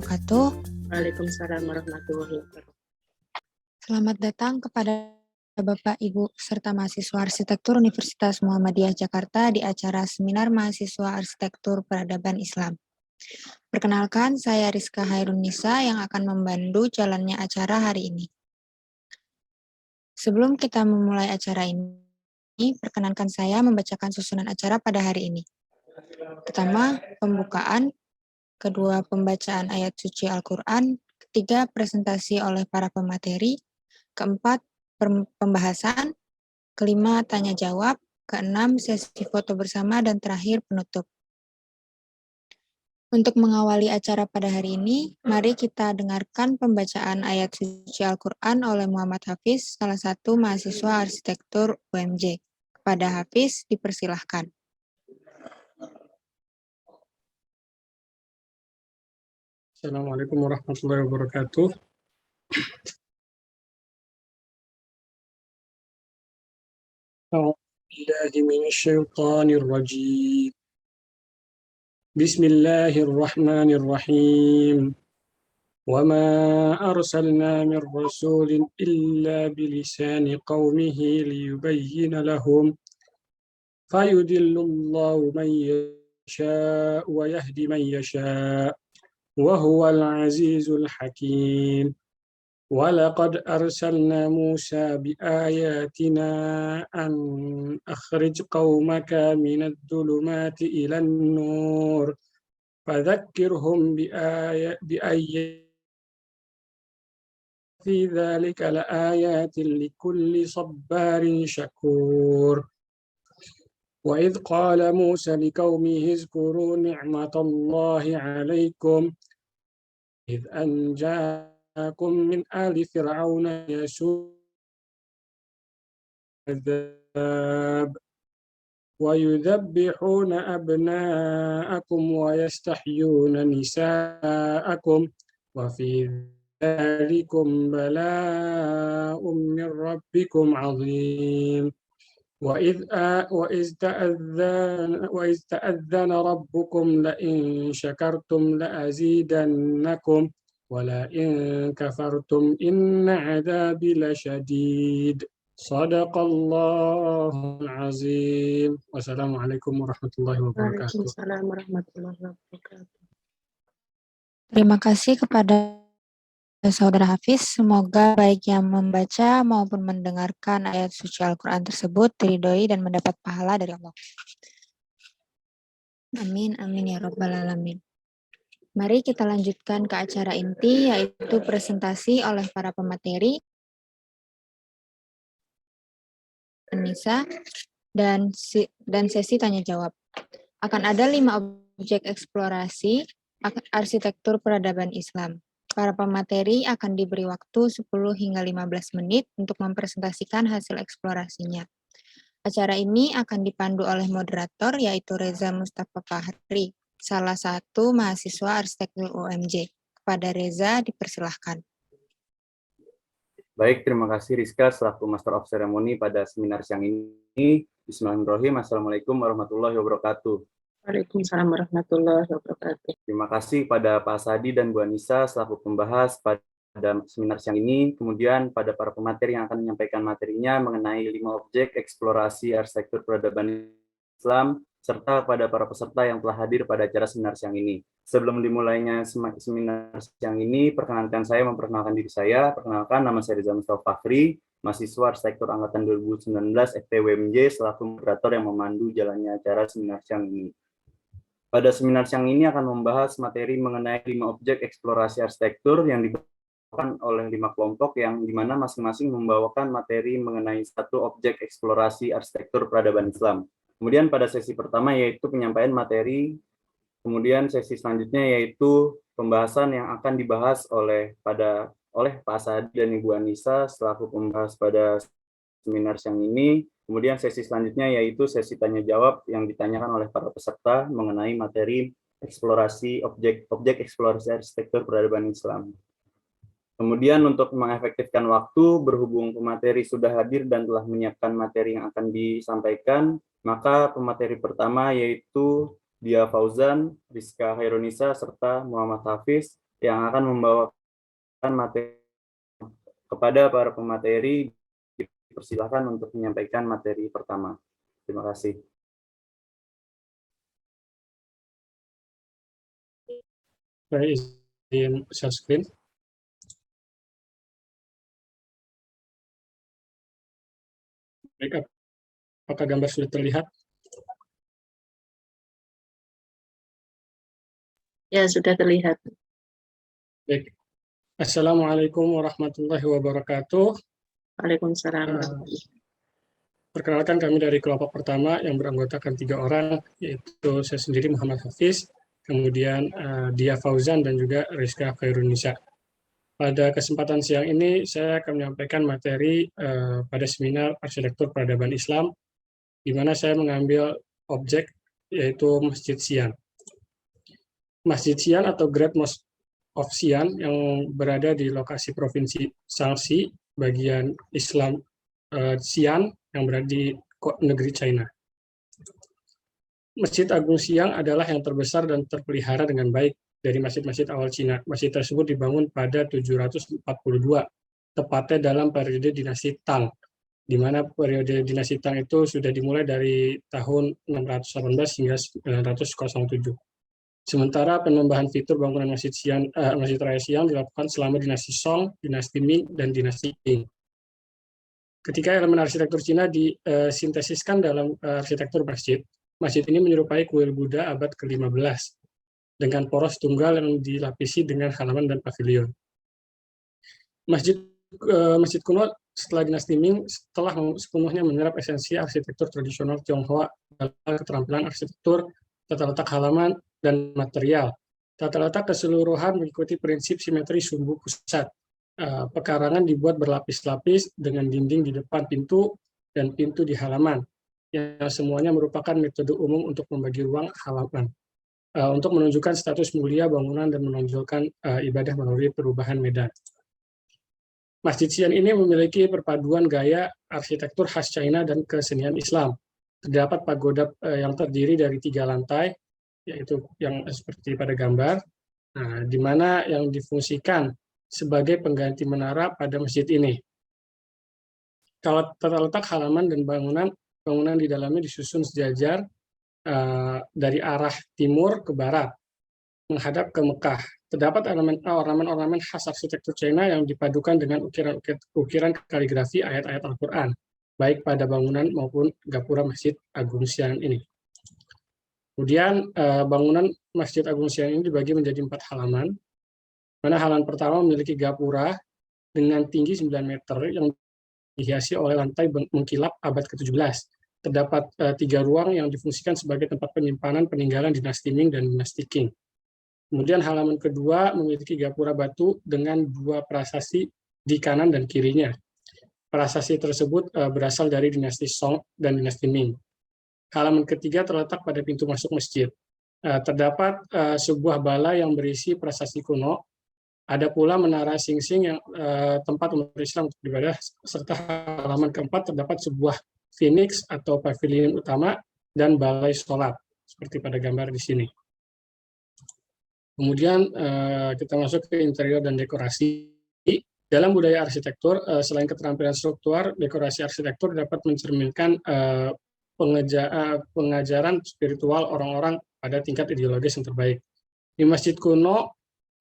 wabarakatuh. Waalaikumsalam warahmatullahi wabarakatuh. Selamat datang kepada Bapak, Ibu, serta mahasiswa Arsitektur Universitas Muhammadiyah Jakarta di acara Seminar Mahasiswa Arsitektur Peradaban Islam. Perkenalkan, saya Rizka Hairun Nisa yang akan membantu jalannya acara hari ini. Sebelum kita memulai acara ini, perkenankan saya membacakan susunan acara pada hari ini. Pertama, pembukaan. Kedua, pembacaan ayat suci Al-Quran. Ketiga, presentasi oleh para pemateri. Keempat, pembahasan. Kelima, tanya jawab. Keenam, sesi foto bersama. Dan terakhir, penutup. Untuk mengawali acara pada hari ini, mari kita dengarkan pembacaan ayat suci Al-Quran oleh Muhammad Hafiz, salah satu mahasiswa arsitektur UMJ. Kepada Hafiz, dipersilahkan. Assalamualaikum warahmatullahi wabarakatuh. أعوذ بالله من الشيطان الرجيم. بسم الله الرحمن الرحيم. وما أرسلنا من رسول إلا بلسان قومه ليبين لهم فيضل الله من يشاء ويهدي من يشاء وهو العزيز الحكيم. ولقد أرسلنا موسى بآياتنا أن أخرج قومك من الظلمات إلى النور فذكرهم بآيات في ذلك لآيات لكل صبار شكور. وإذ قال موسى لقومه اذكروا نعمة الله عليكم إذ أنجاكم من آل فرعون يسوع العذاب ويذبحون أبناءكم ويستحيون نساءكم وفي ذلكم بلاء من ربكم عظيم. وإذ تأذن ربكم لئن شكرتم لأزيدنكم ولئن كفرتم إن عذابي لشديد. صدق الله العظيم. Wassalamualaikum warahmatullahi wabarakatuh. Waalaikumsalam warahmatullahi wabarakatuh. Terima kasih kepada Saudara Hafiz. Semoga baik yang membaca maupun mendengarkan ayat suci Al-Quran tersebut diridhoi dan mendapat pahala dari Allah. Amin, amin ya rabbal alamin. Mari kita lanjutkan ke acara inti, yaitu presentasi oleh para pemateri, Nisa, dan sesi tanya jawab. Akan ada 5 objek eksplorasi arsitektur peradaban Islam. Para pemateri akan diberi waktu 10 hingga 15 menit untuk mempresentasikan hasil eksplorasinya. Acara ini akan dipandu oleh moderator, yaitu Reza Mustafa Fahri, salah satu mahasiswa arsitektur UMJ. Kepada Reza, dipersilahkan. Baik, terima kasih Rizka selaku Master of Ceremony pada seminar siang ini. Bismillahirrahmanirrahim. Assalamualaikum warahmatullahi wabarakatuh. Waalaikumsalam warahmatullahi wabarakatuh. Terima kasih pada Pak Sadi dan Bu Anissa selaku pembahas pada seminar siang ini. Kemudian pada para pemateri yang akan menyampaikan materinya mengenai 5 objek eksplorasi arsitektur peradaban Islam, serta pada para peserta yang telah hadir pada acara seminar siang ini. Sebelum dimulainya seminar siang ini, perkenankan saya memperkenalkan diri saya. Perkenalkan, nama saya Reza Mustafa Fahri, mahasiswa arsitektur angkatan 2019 FPWMJ, selaku moderator yang memandu jalannya acara seminar siang ini. Pada seminar siang ini akan membahas materi mengenai 5 objek eksplorasi arsitektur yang dibawakan oleh 5 kelompok yang dimana masing-masing membawakan materi mengenai 1 objek eksplorasi arsitektur peradaban Islam. Kemudian pada sesi pertama yaitu penyampaian materi, kemudian sesi selanjutnya yaitu pembahasan yang akan dibahas oleh Pak Sadi dan Ibu Anissa selaku pembahas pada seminar siang ini. Kemudian sesi selanjutnya yaitu sesi tanya jawab yang ditanyakan oleh para peserta mengenai materi eksplorasi objek eksplorasi arsitektur peradaban Islam. Kemudian untuk mengefektifkan waktu, berhubung pemateri sudah hadir dan telah menyiapkan materi yang akan disampaikan, maka pemateri pertama yaitu Dia Fauzan, Rizka Hairunisa, serta Muhammad Hafiz yang akan membawakan materi kepada para pemateri. Dipersilakan untuk menyampaikan materi pertama. Terima kasih. Saya izin share screen. Baik, apakah gambar sudah terlihat? Ya, sudah terlihat. Baik. Assalamualaikum warahmatullahi wabarakatuh. Waalaikumsalam. Perkenalkan, kami dari kelompok pertama yang beranggotakan 3 orang, yaitu saya sendiri Muhammad Hafiz, kemudian Dia Fauzan, dan juga Rizka Khairunisa. Pada kesempatan siang ini, saya akan menyampaikan materi pada seminar Arsitektur Peradaban Islam, di mana saya mengambil objek, yaitu Masjid Xi'an. Masjid Xi'an atau Great Mosque of Xi'an yang berada di lokasi Provinsi Shaanxi, bagian Islam Xi'an, yang berada di negeri China. Masjid Agung Xi'an adalah yang terbesar dan terpelihara dengan baik dari masjid-masjid awal Cina. Masjid tersebut dibangun pada 742, tepatnya dalam periode dinasti Tang, di mana periode dinasti Tang itu sudah dimulai dari tahun 618 hingga 907. Sementara penambahan fitur bangunan Masjid Raya Xi'an dilakukan selama dinasti Song, dinasti Ming, dan dinasti Qing. Ketika elemen arsitektur Cina disintesiskan dalam arsitektur masjid, masjid ini menyerupai kuil Buddha abad ke-15, dengan poros tunggal yang dilapisi dengan halaman dan pavilion. Masjid kuno setelah dinasti Ming telah sepenuhnya menyerap esensi arsitektur tradisional Tionghoa dalam keterampilan arsitektur, tata letak halaman, dan material. Tata letak keseluruhan mengikuti prinsip simetri sumbu pusat. Pekarangan dibuat berlapis-lapis dengan dinding di depan pintu dan pintu di halaman, yang semuanya merupakan metode umum untuk membagi ruang halaman, untuk menunjukkan status mulia bangunan dan menonjolkan ibadah melalui perubahan medan. Masjid Xi'an ini memiliki perpaduan gaya arsitektur khas China dan kesenian Islam. Terdapat pagoda yang terdiri dari 3 lantai, yaitu yang seperti pada gambar, di mana yang difungsikan sebagai pengganti menara pada masjid ini. Kalau tata letak halaman dan bangunan di dalamnya disusun sejajar dari arah timur ke barat, menghadap ke Mekah. Terdapat ornamen-ornamen khas arsitektur China yang dipadukan dengan ukiran kaligrafi ayat-ayat Al-Quran, baik pada bangunan maupun gapura Masjid Agung Xi'an ini. Kemudian bangunan Masjid Agung Xi'an ini dibagi menjadi 4 halaman, mana halaman pertama memiliki gapura dengan tinggi 9 meter yang dihiasi oleh lantai mengkilap abad ke-17. Terdapat 3 ruang yang difungsikan sebagai tempat penyimpanan peninggalan dinasti Ming dan dinasti Qing. Kemudian halaman kedua memiliki gapura batu dengan 2 prasasti di kanan dan kirinya. Prasasti tersebut berasal dari dinasti Song dan dinasti Ming. Halaman ketiga terletak pada pintu masuk masjid. Terdapat sebuah bala yang berisi prasasti kuno. Ada pula menara Xing yang tempat umat Islam untuk beribadah, serta halaman keempat terdapat sebuah phoenix atau pavilion utama dan balai sholat, seperti pada gambar di sini. Kemudian kita masuk ke interior dan dekorasi. Dalam budaya arsitektur, selain keterampilan struktur, dekorasi arsitektur dapat mencerminkan pengajaran spiritual orang-orang pada tingkat ideologis yang terbaik. Di masjid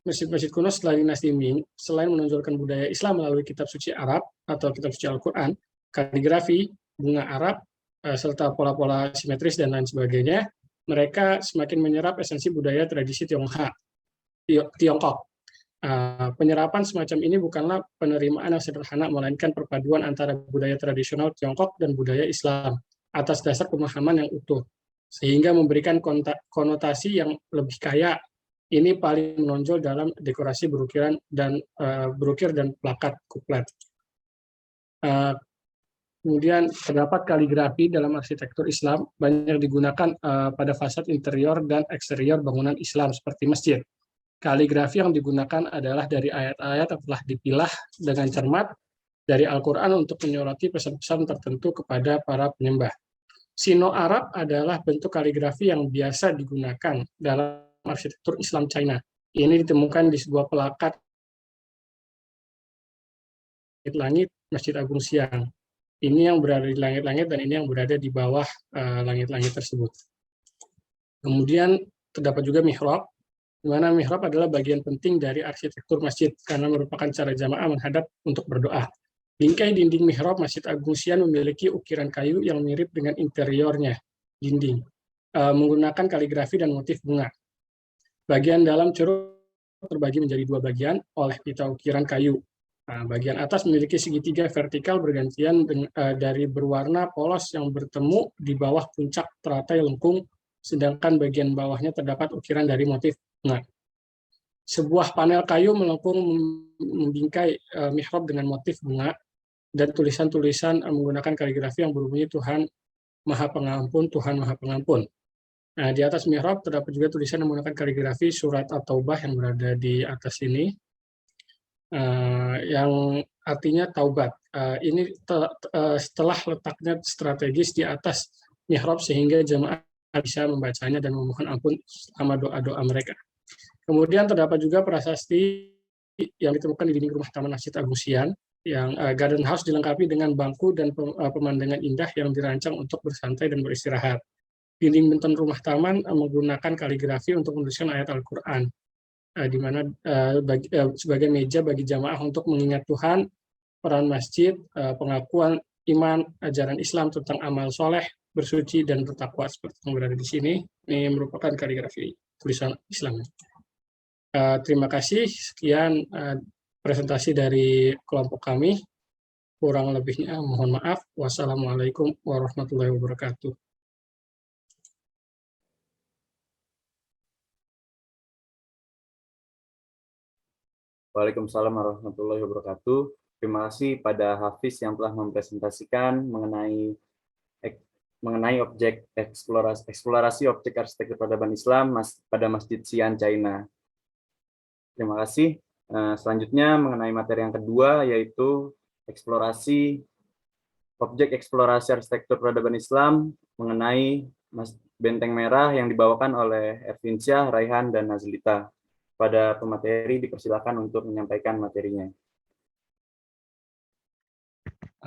masjid kuno setelah dinasti Ming, selain menonjolkan budaya Islam melalui kitab suci Arab atau kitab suci Al-Quran, kaligrafi, bunga Arab, serta pola-pola simetris dan lain sebagainya, mereka semakin menyerap esensi budaya tradisi Tiongkok. Penyerapan semacam ini bukanlah penerimaan yang sederhana, melainkan perpaduan antara budaya tradisional Tiongkok dan budaya Islam atas dasar pemahaman yang utuh, sehingga memberikan konotasi yang lebih kaya. Ini paling menonjol dalam dekorasi berukir dan plakat kuplet. Kemudian terdapat kaligrafi dalam arsitektur Islam banyak digunakan pada fasad interior dan eksterior bangunan Islam seperti masjid. Kaligrafi yang digunakan adalah dari ayat-ayat yang telah dipilah dengan cermat dari Al-Quran untuk menyoroti pesan-pesan tertentu kepada para penyembah. Sino-Arab adalah bentuk kaligrafi yang biasa digunakan dalam arsitektur Islam China. Ini ditemukan di sebuah pelakat langit Masjid Agung Siang. Ini yang berada di langit-langit dan ini yang berada di bawah langit-langit tersebut. Kemudian terdapat juga mihrab, di mana mihrab adalah bagian penting dari arsitektur masjid karena merupakan cara jamaah menghadap untuk berdoa. Bingkai dinding mihrab Masjid Agung Siang memiliki ukiran kayu yang mirip dengan interiornya dinding, menggunakan kaligrafi dan motif bunga. Bagian dalam curug terbagi menjadi dua bagian oleh pita ukiran kayu. Bagian atas memiliki segitiga vertikal bergantian dari berwarna polos yang bertemu di bawah puncak teratai lengkung, sedangkan bagian bawahnya terdapat ukiran dari motif bunga. Sebuah panel kayu melengkung membingkai mihrab dengan motif bunga dan tulisan-tulisan menggunakan kaligrafi yang berbunyi Tuhan Maha Pengampun, Tuhan Maha Pengampun. Nah, di atas mihrab terdapat juga tulisan yang menggunakan kaligrafi surat At-Taubah yang berada di atas ini. Yang artinya taubat. Ini setelah letaknya strategis di atas mihrab sehingga jemaah bisa membacanya dan memohon ampun sama doa-doa mereka. Kemudian terdapat juga prasasti yang ditemukan di dinding rumah taman Masjid Agung Siang, yang garden house dilengkapi dengan bangku dan pemandangan indah yang dirancang untuk bersantai dan beristirahat. Dinding beton rumah taman menggunakan kaligrafi untuk menuliskan ayat Al-Quran, di mana sebagai meja bagi jamaah untuk mengingat Tuhan, peran masjid, pengakuan iman, ajaran Islam tentang amal soleh, bersuci, dan bertakwa seperti yang berada di sini. Ini merupakan kaligrafi tulisan Islam. Terima kasih. Sekian presentasi dari kelompok kami. Kurang lebihnya mohon maaf. Wassalamualaikum warahmatullahi wabarakatuh. Waalaikumsalam warahmatullahi wabarakatuh. Terima kasih pada Hafiz yang telah mempresentasikan mengenai objek eksplorasi objek arsitektur peradaban Islam pada Masjid Xi'an, China. Terima kasih. Selanjutnya mengenai materi yang kedua, yaitu objek eksplorasi arsitektur peradaban Islam mengenai Benteng Merah yang dibawakan oleh Ervin Syah, Raihan, dan Nazlita. Pada pemateri dipersilakan untuk menyampaikan materinya.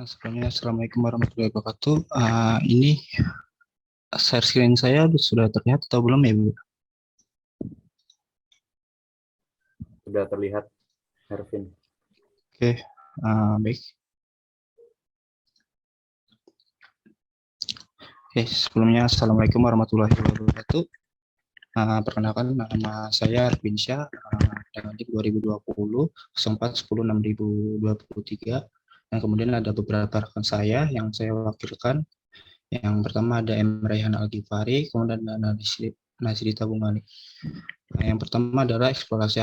Sebelumnya, Assalamualaikum warahmatullahi wabarakatuh. Ini share screen saya sudah terlihat atau belum ya, Bu? Sudah terlihat, Ervin. Oke, baik. Oke, sebelumnya Assalamualaikum warahmatullahi wabarakatuh. Perkenalkan, nama saya Ervin Syah, dengan NIK 2020-04-10-6023, dan kemudian ada beberapa rekan saya yang saya wakilkan. Yang pertama ada M. Raihan Al-Ghifari, kemudian ada Nazlita Bungani. Yang pertama adalah eksplorasi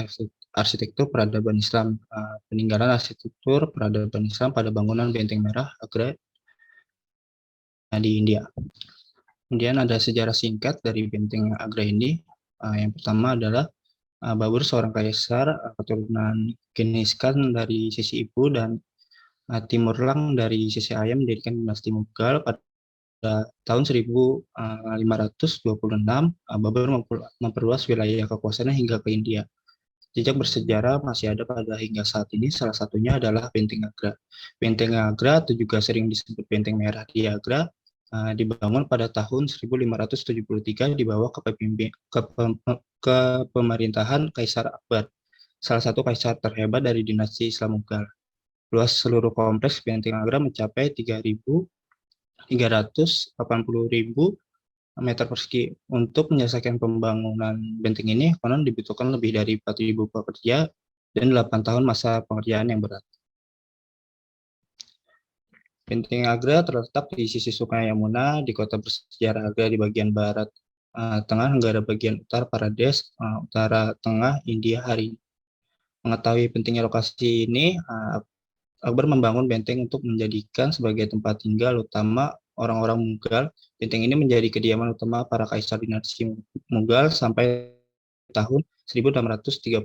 arsitektur peradaban Islam, peninggalan arsitektur peradaban Islam pada bangunan Benteng Merah, Agra, di India. Kemudian ada sejarah singkat dari Benteng Agra ini. Yang pertama adalah Babur seorang kaisar keturunan Genghis Khan dari sisi ibu dan Timurlang dari sisi ayah mendirikan dinasti Mughal pada tahun 1526. Babur memperluas wilayah kekuasaannya hingga ke India. Jejak bersejarah masih ada pada hingga saat ini, salah satunya adalah Benteng Agra. Benteng Agra atau juga sering disebut Benteng Merah di Agra, dibangun pada tahun 1573 di bawah kepemerintahan Kaisar Akbar, salah satu kaisar terhebat dari dinasti Islam Mughal. Luas seluruh kompleks Benteng Agra mencapai 3.380.000 meter persegi. Untuk menyelesaikan pembangunan benteng ini, konon dibutuhkan lebih dari 4.000 pekerja dan 8 tahun masa pengerjaan yang berat. Benteng Agra terletak di sisi Sungai Yamuna di kota bersejarah Agra di bagian barat tengah negara bagian utara Pradesh, utara tengah India hari ini. Mengetahui pentingnya lokasi ini, Akbar membangun benteng untuk menjadikan sebagai tempat tinggal utama orang-orang Mughal. Benteng ini menjadi kediaman utama para kaisar dinasti Mughal sampai tahun 1638.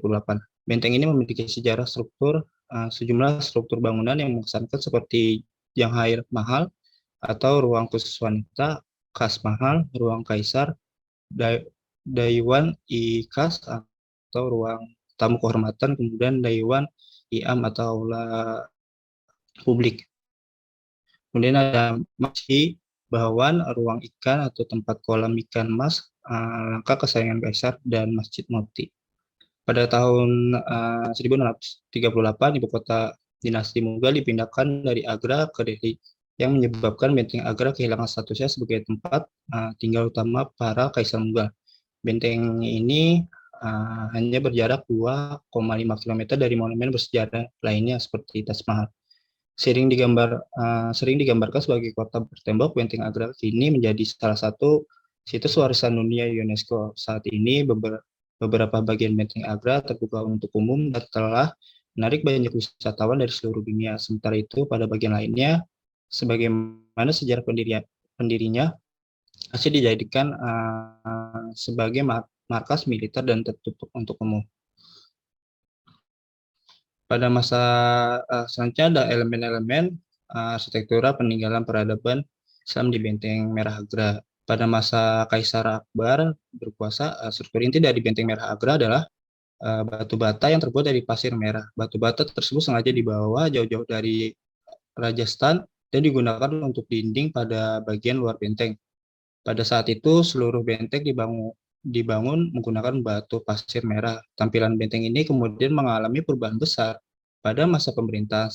Benteng ini memiliki sejarah sejumlah struktur bangunan yang mengesankan seperti Janghair Mahal atau ruang khusus wanita, Khas Mahal, ruang kaisar, Daiwan-i-Khas atau ruang tamu kehormatan, kemudian Dewan Iam atau aula publik. Kemudian ada Masjid Bawan, ruang ikan atau tempat kolam ikan mas, langkah kesayangan Kaisar, dan Masjid Moti. Pada tahun 1638, ibu kota dinasti Mughal dipindahkan dari Agra ke Delhi, yang menyebabkan benteng Agra kehilangan statusnya sebagai tempat tinggal utama para Kaisar Mughal. Benteng ini hanya berjarak 2,5 km dari monumen bersejarah lainnya seperti Taj Mahal. Sering digambarkan sebagai kota bertembok, benteng Agra kini menjadi salah satu situs warisan dunia UNESCO. Saat ini beberapa bagian benteng Agra terbuka untuk umum dan telah menarik banyak wisatawan dari seluruh dunia. Sementara itu, pada bagian lainnya, sebagaimana sejarah pendirinya, masih dijadikan sebagai markas militer dan tertutup untuk umum. Pada masa selanjutnya ada elemen-elemen arsitektura peninggalan peradaban Islam di Benteng Merah Agra. Pada masa Kaisar Akbar berkuasa, struktur inti dari Benteng Merah Agra adalah batu bata yang terbuat dari pasir merah. Batu bata tersebut sengaja dibawa jauh-jauh dari Rajasthan dan digunakan untuk dinding pada bagian luar benteng. Pada saat itu, seluruh benteng dibangun menggunakan batu pasir merah. Tampilan benteng ini kemudian mengalami perubahan besar pada masa pemerintahan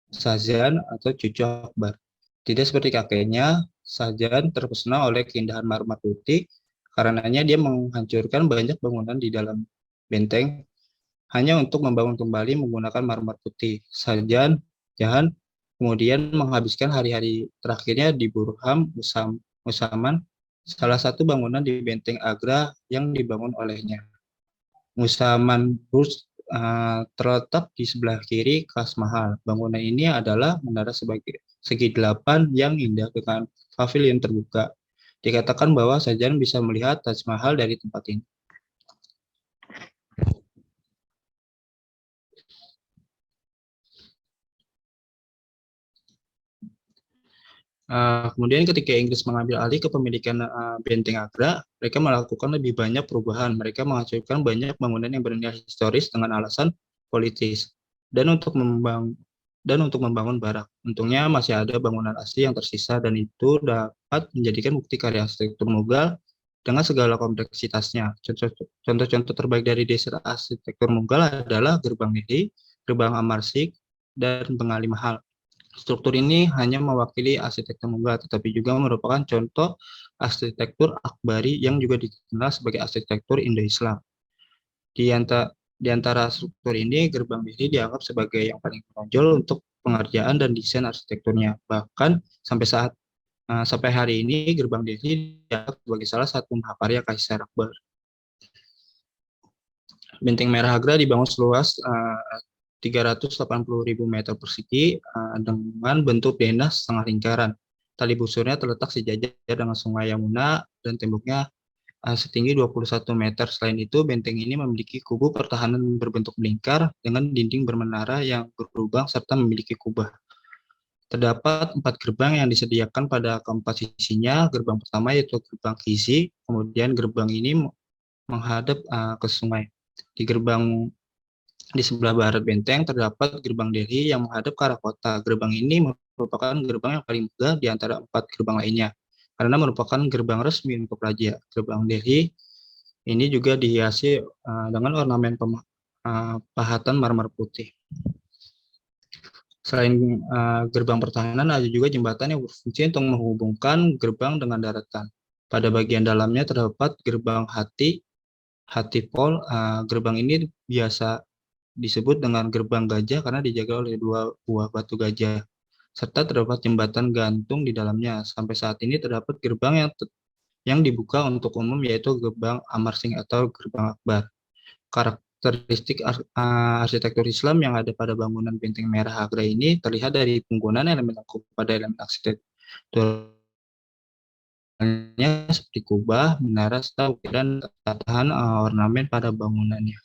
Shahjahan atau cucu Akbar. Tidak seperti kakeknya, Shahjahan terpesona oleh keindahan marmer putih, karenanya dia menghancurkan banyak bangunan di dalam benteng hanya untuk membangun kembali menggunakan marmer putih. Shahjahan kemudian menghabiskan hari-hari terakhirnya di Burham Musaman, salah satu bangunan di Benteng Agra yang dibangun olehnya. Musaman Burj terletak di sebelah kiri Taj Mahal. Bangunan ini adalah menara segi 8 yang indah dengan pavilion terbuka. Dikatakan bahwa Shahjahan bisa melihat Taj Mahal dari tempat ini. Kemudian ketika Inggris mengambil alih kepemilikan Benteng Agra, mereka melakukan lebih banyak perubahan. Mereka menghancurkan banyak bangunan yang bernilai historis dengan alasan politis dan untuk membangun barak. Untungnya masih ada bangunan asli yang tersisa dan itu dapat menjadikan bukti karya arsitektur Mughal dengan segala kompleksitasnya. Contoh-contoh terbaik dari desain arsitektur Mughal adalah Gerbang Delhi, Gerbang Amar Sikh, dan Bengali Mahal. Struktur ini hanya mewakili arsitektur Mughal, tetapi juga merupakan contoh arsitektur Akbari yang juga dikenal sebagai arsitektur Indo-Islam. Di antara struktur ini, Gerbang Delhi dianggap sebagai yang paling menonjol untuk pengerjaan dan desain arsitekturnya. Bahkan sampai hari ini, Gerbang Delhi dianggap sebagai salah satu mahakarya Kaisar Akbar. Benteng Merah Agra dibangun seluas 380.000 meter persegi dengan bentuk denah setengah lingkaran. Tali busurnya terletak sejajar dengan Sungai Yamuna dan temboknya setinggi 21 meter. Selain itu, benteng ini memiliki kubu pertahanan berbentuk melingkar dengan dinding bermenara yang berlubang serta memiliki kubah. Terdapat 4 gerbang yang disediakan pada keempat sisinya. Gerbang pertama yaitu gerbang Kizi, kemudian gerbang ini menghadap ke sungai. Di sebelah barat benteng terdapat gerbang Delhi yang menghadap ke arah kota. Gerbang ini merupakan gerbang yang paling megah di antara 4 gerbang lainnya, karena merupakan gerbang resmi untuk raja. Gerbang Delhi ini juga dihiasi dengan ornamen pahatan marmer putih. Selain gerbang pertahanan, ada juga jembatan yang berfungsi untuk menghubungkan gerbang dengan daratan. Pada bagian dalamnya terdapat gerbang Hatipol. Gerbang ini biasa disebut dengan gerbang gajah karena dijaga oleh 2 buah batu gajah, serta terdapat jembatan gantung di dalamnya. Sampai saat ini terdapat gerbang yang dibuka untuk umum yaitu gerbang Amar Singh atau gerbang Akbar. Karakteristik arsitektur Islam yang ada pada bangunan Benteng Merah Agra ini terlihat dari penggunaan elemen pada elemen arsitekturnya seperti kubah, menara, serta ukiran tatahan ornamen pada bangunannya.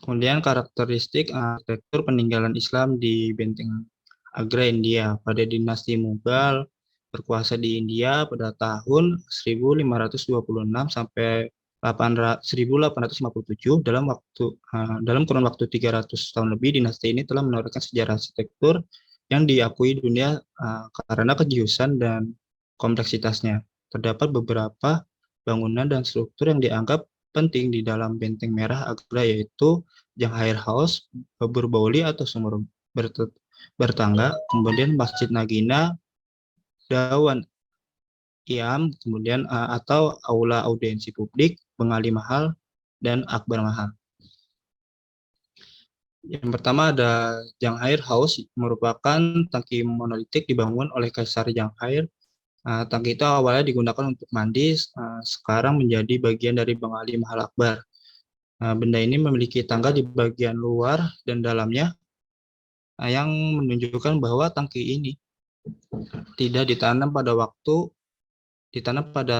Kemudian karakteristik arsitektur peninggalan Islam di Benteng Agra India. Pada dinasti Mughal berkuasa di India pada tahun 1526 sampai 1857 dalam kurun waktu 300 tahun lebih, dinasti ini telah menorehkan sejarah arsitektur yang diakui dunia karena kejeniusan dan kompleksitasnya. Terdapat beberapa bangunan dan struktur yang dianggap penting di dalam Benteng Merah Agra, yaitu Janghair House, Babur Bauli atau sumur bertangga, kemudian Masjid Nagina, Dawan Iam, kemudian atau Aula Audiensi Publik, Bengali Mahal, dan Akbar Mahal. Yang pertama ada Janghair House, merupakan tangki monolitik dibangun oleh Kaisar Janghair. Tangki itu awalnya digunakan untuk mandi, sekarang menjadi bagian dari Bengali Mahal Akbar. Benda ini memiliki tangga di bagian luar dan dalamnya, yang menunjukkan bahwa tangki ini tidak ditanam pada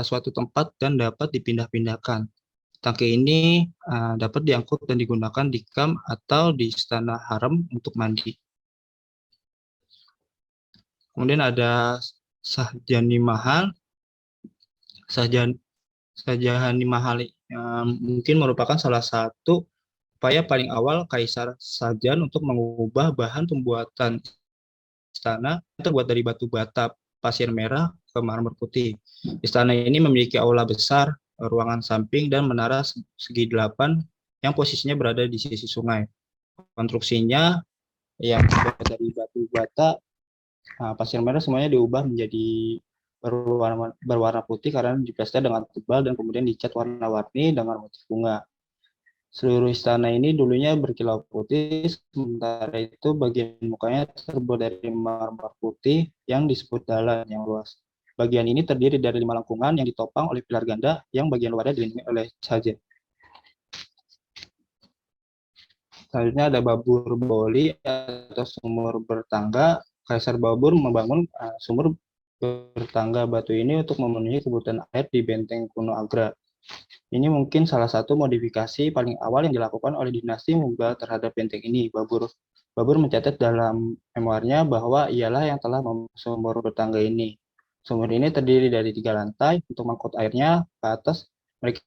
suatu tempat dan dapat dipindah-pindahkan. Tangki ini dapat diangkut dan digunakan di kamp atau di istana haram untuk mandi. Kemudian ada Shahjani Mahal. Shahjani Mahal mungkin merupakan salah satu upaya paling awal Kaisar Shahjahan untuk mengubah bahan pembuatan istana terbuat dari batu bata pasir merah ke marmer putih. Istana ini memiliki aula besar, ruangan samping, dan menara segi 8 yang posisinya berada di sisi sungai. Konstruksinya yang terbuat dari batu bata pasir merah semuanya diubah menjadi berwarna putih karena diplaster dengan tebal dan kemudian dicat warna-warni dengan motif bunga. Seluruh istana ini dulunya berkilau putih, sementara itu bagian mukanya terbuat dari marmer putih yang disebut dalan yang luas. Bagian ini terdiri dari 5 lengkungan yang ditopang oleh pilar ganda yang bagian luarnya dilindungi oleh sajen. Selanjutnya ada Babur Bauli atau sumur bertangga. Kaisar Babur membangun sumur bertangga batu ini untuk memenuhi kebutuhan air di benteng kuno Agra. Ini mungkin salah satu modifikasi paling awal yang dilakukan oleh dinasti Mughal terhadap benteng ini. Babur mencatat dalam memoarnya bahwa ialah yang telah membangun sumur bertangga ini. Sumur ini terdiri dari 3 lantai. Untuk mengangkut airnya ke atas, mereka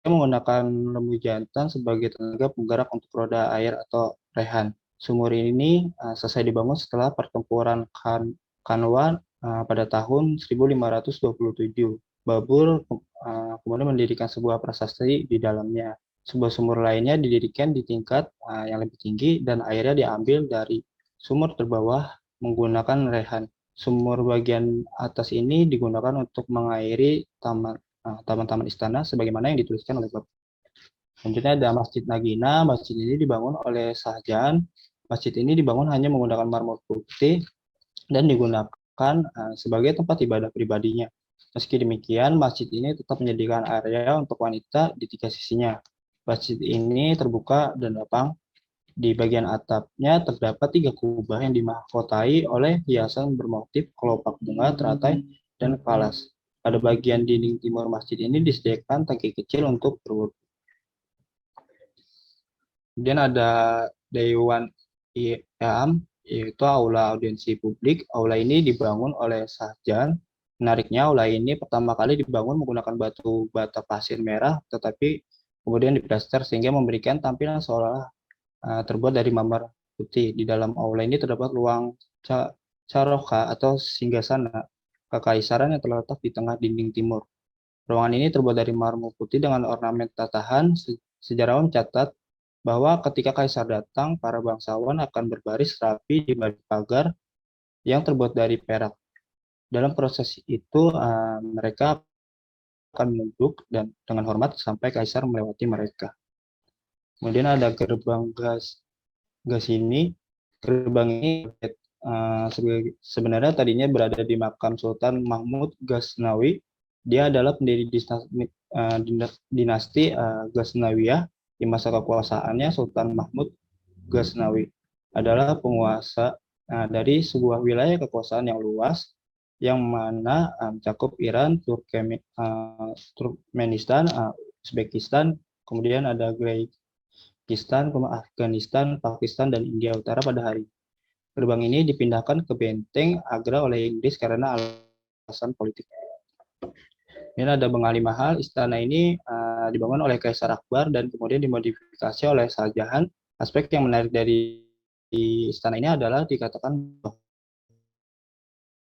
menggunakan lembu jantan sebagai tenaga penggerak untuk roda air atau rehan. Sumur ini selesai dibangun setelah pertempuran Kanwa pada tahun 1527. Babur kemudian mendirikan sebuah prasasti di dalamnya. Sebuah sumur lainnya didirikan di tingkat yang lebih tinggi dan airnya diambil dari sumur terbawah menggunakan rehan. Sumur bagian atas ini digunakan untuk mengairi taman-taman istana sebagaimana yang dituliskan oleh Bapak. Selanjutnya ada Masjid Nagina. Masjid ini dibangun oleh Shahjahan. Masjid ini dibangun hanya menggunakan marmer putih dan digunakan sebagai tempat ibadah pribadinya. Meski demikian, masjid ini tetap menyediakan area untuk wanita di 3 sisinya. Masjid ini terbuka dan lapang. Di bagian atapnya terdapat 3 kubah yang dimahkotai oleh hiasan bermotif kelopak bunga, teratai, dan kalas. Pada bagian dinding timur masjid ini disediakan tangki kecil untuk berwudu. Kemudian ada Dewan Iam, yaitu aula audiensi publik. Aula ini dibangun oleh Shahjahan. Menariknya, aula ini pertama kali dibangun menggunakan batu bata pasir merah, tetapi kemudian diplaster sehingga memberikan tampilan seolah terbuat dari marmer putih. Di dalam aula ini terdapat ruang caroka atau singgasana kekaisaran yang terletak di tengah dinding timur. Ruangan ini terbuat dari marmer putih dengan ornamen tatahan. Sejarawan mencatat bahwa ketika kaisar datang, para bangsawan akan berbaris rapi di balik pagar yang terbuat dari perak. Dalam proses itu, mereka akan menunduk dan dengan hormat sampai kaisar melewati mereka. Kemudian ada gerbang gas ini. Gerbang ini sebenarnya tadinya berada di makam Sultan Mahmud Ghaznawi. Dia adalah pendiri dinasti Ghaznawiyah. Di masa kekuasaannya, Sultan Mahmud Ghaznawi adalah penguasa dari sebuah wilayah kekuasaan yang luas, yang mana mencakup Iran, Turkmenistan, Uzbekistan, kemudian ada Kyrgyzstan, Afghanistan, Pakistan, dan India Utara pada hari. Gerbang ini dipindahkan ke benteng Agra oleh Inggris karena alasan politik. Ini ada Bengali Mahal. Istana ini dibangun oleh Kaisar Akbar dan kemudian dimodifikasi oleh Shah Jahan. Aspek yang menarik dari istana ini adalah dikatakan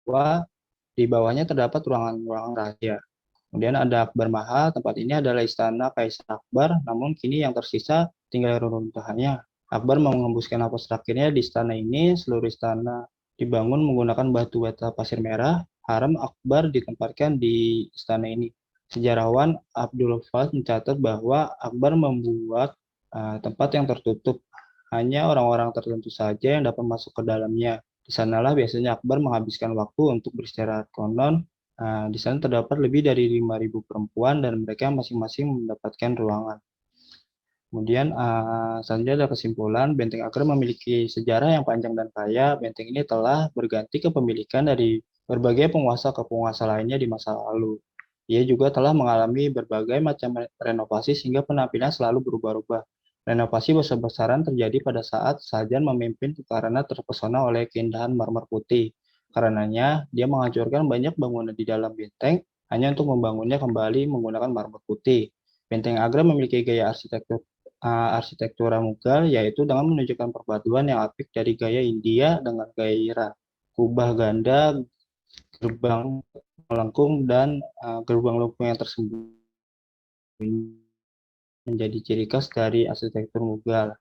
bahwa di bawahnya terdapat ruangan-ruangan rahasia. Kemudian ada Akbar Mahal. Tempat ini adalah istana Kaisar Akbar, namun kini yang tersisa tinggal reruntuhannya. Akbar mengembuskan napas terakhirnya di istana ini. Seluruh istana dibangun menggunakan batu bata pasir merah. Haram Akbar ditempatkan di istana ini. Sejarawan Abdul Faz mencatat bahwa Akbar membuat tempat yang tertutup. Hanya orang-orang tertentu saja yang dapat masuk ke dalamnya. Di sanalah biasanya Akbar menghabiskan waktu untuk beristirahat. Konon, di sana terdapat lebih dari 5.000 perempuan dan mereka masing-masing mendapatkan ruangan. Kemudian selanjutnya ada kesimpulan, Benteng Akbar memiliki sejarah yang panjang dan kaya. Benteng ini telah berganti kepemilikan dari berbagai penguasa ke penguasa lainnya di masa lalu. Ia juga telah mengalami berbagai macam renovasi sehingga penampilan selalu berubah-ubah. Renovasi besar-besaran terjadi pada saat Shahjahan memimpin karena terpesona oleh keindahan marmer putih. Karenanya, dia menghancurkan banyak bangunan di dalam benteng hanya untuk membangunnya kembali menggunakan marmer putih. Benteng Agra memiliki gaya arsitektura Mughal, yaitu dengan menunjukkan perpaduan yang apik dari gaya India dengan gaya Iran. Kubah ganda, gerbang melengkung, dan gerbang lengkung yang tersembunyi menjadi ciri khas dari arsitektur Mughal.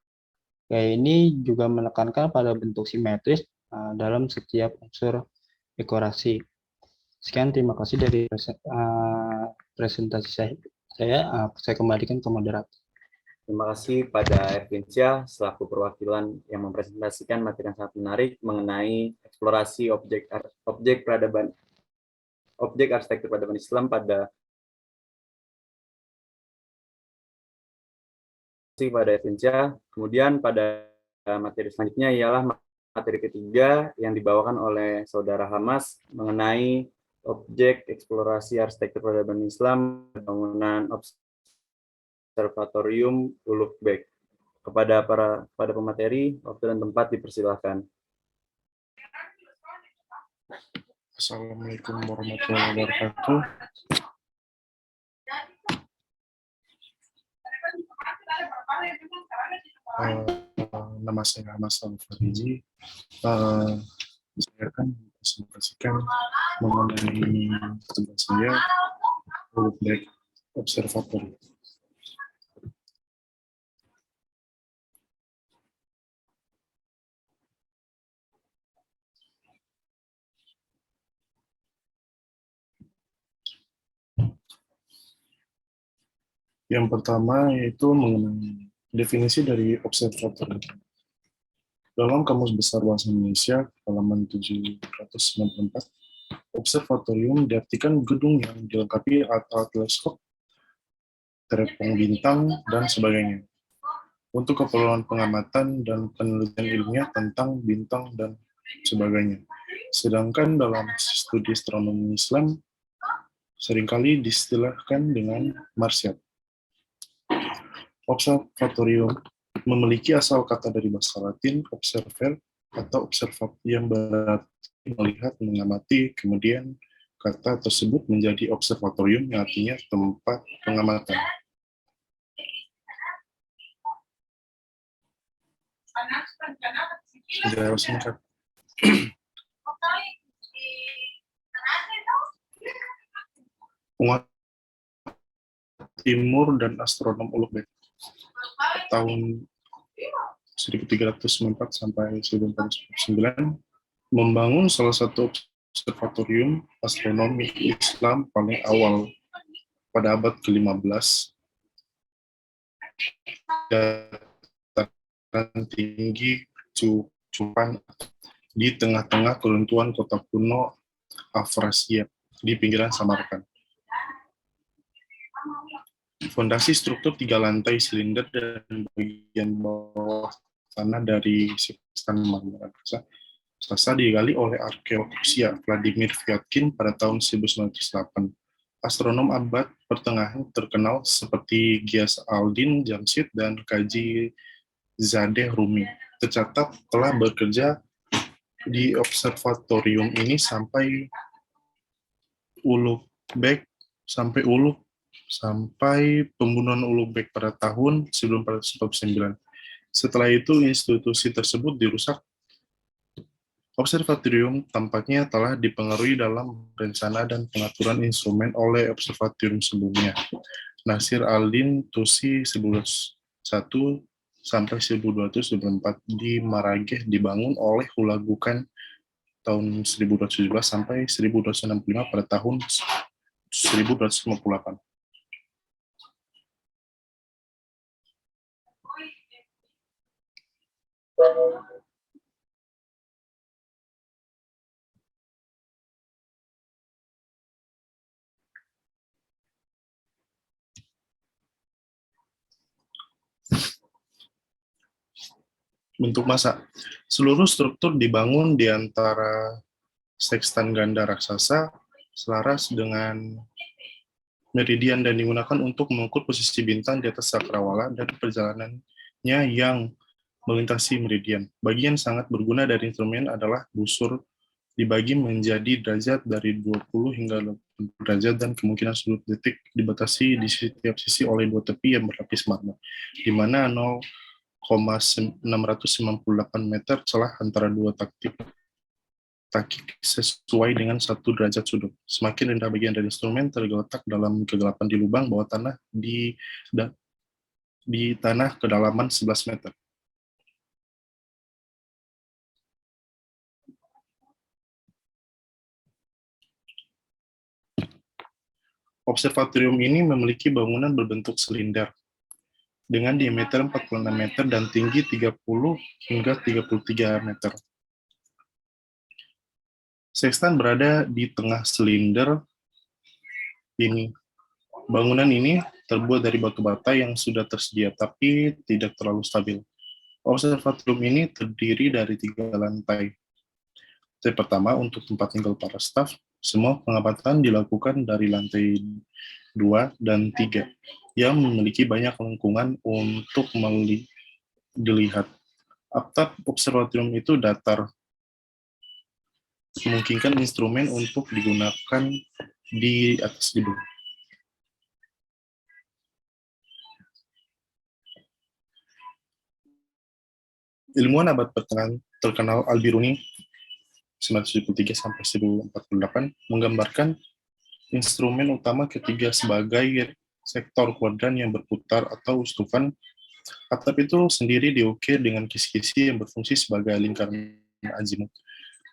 Gaya ini juga menekankan pada bentuk simetris dalam setiap unsur dekorasi. Sekian, terima kasih dari presentasi saya. Saya kembalikan ke moderator. Terima kasih pada Ervinsyah selaku perwakilan yang mempresentasikan materi yang sangat menarik mengenai eksplorasi objek arsitektur peradaban Islam pada Ervinsyah. Kemudian pada materi selanjutnya ialah materi ketiga yang dibawakan oleh Saudara Hamas mengenai objek eksplorasi arsitektur peradaban Islam bangunan Observatorium Ulugh Beg. Kepada pemateri, waktu dan tempat dipersilahkan. Assalamualaikum warahmatullahi wabarakatuh. Nama saya Hamas Al-Fariji. Saya akan presentasikan mengenai tugas saya Ulugh Beg Observatory. Yang pertama yaitu mengenai definisi dari observatory. Dalam Kamus Besar Bahasa Indonesia, halaman 794, observatorium diartikan gedung yang dilengkapi alat-alat teleskop, teropong bintang, dan sebagainya, untuk keperluan pengamatan dan penelitian ilmiah tentang bintang dan sebagainya. Sedangkan dalam studi astronomi Islam, seringkali diistilahkan dengan marsyat. Observatorium memiliki asal kata dari bahasa Latin observer atau observat yang berarti melihat, mengamati, kemudian kata tersebut menjadi observatorium yang artinya tempat pengamatan. Sudah singkat. Penguat Timur dan astronom Ulugh Beg tahun 1394 sampai 1409 membangun salah satu observatorium astronomi Islam paling awal pada abad ke-15. Dataran tinggi Cupan di tengah-tengah keruntuhan kota kuno Afrasia di pinggiran Samarkand. Fondasi struktur 3 lantai silinder dan bagian bawah tanah dari sistem marmer raksasa digali oleh arkeolog Rusia Vladimir Vyatkin pada tahun 1908. Astronom abad pertengahan terkenal seperti Ghias al-Din Jamshid dan Kaji Zadeh Rumi tercatat telah bekerja di observatorium ini sampai Ulugh Beg sampai Ulugh, sampai pembunuhan Ulugh Beg pada tahun 1449. Setelah itu, institusi tersebut dirusak. Observatorium tampaknya telah dipengaruhi dalam rencana dan pengaturan instrumen oleh observatorium sebelumnya. Nasir al-Din Tusi 1201 sampai 1224 di Marageh dibangun oleh Hulagukan tahun 1217 sampai 1265 pada tahun 1258. Bentuk massa. Seluruh struktur dibangun di antara sekstan ganda raksasa selaras dengan meridian dan digunakan untuk mengukur posisi bintang di atas cakrawala dan perjalanannya yang melintasi meridian. Bagian sangat berguna dari instrumen adalah busur dibagi menjadi derajat dari 20 hingga 80 derajat dan kemungkinan sudut detik dibatasi di setiap sisi oleh dua tepi yang berlapis marmer, di mana 0,698 meter celah antara dua taktik sesuai dengan 1 derajat sudut. Semakin rendah bagian dari instrumen tergeletak dalam kegelapan di lubang bawah tanah di tanah kedalaman 11 meter. Observatorium ini memiliki bangunan berbentuk silinder dengan diameter 46 meter dan tinggi 30 hingga 33 meter. Sekstan berada di tengah silinder ini. Bangunan ini terbuat dari batu bata yang sudah tersedia, tapi tidak terlalu stabil. Observatorium ini terdiri dari 3 lantai. Lantai pertama untuk tempat tinggal para staf. Semua pengamatan dilakukan dari lantai 2 dan 3, yang memiliki banyak lengkungan untuk dilihat. Atap observatorium itu datar, memungkinkan instrumen untuk digunakan di atas gedung. Ilmuwan abad pertengahan terkenal Al-Biruni 973 sampai 1048 menggambarkan instrumen utama ketiga sebagai sektor kuadran yang berputar atau ustufan. Atap itu sendiri diukir dengan kisi-kisi yang berfungsi sebagai lingkaran azimut,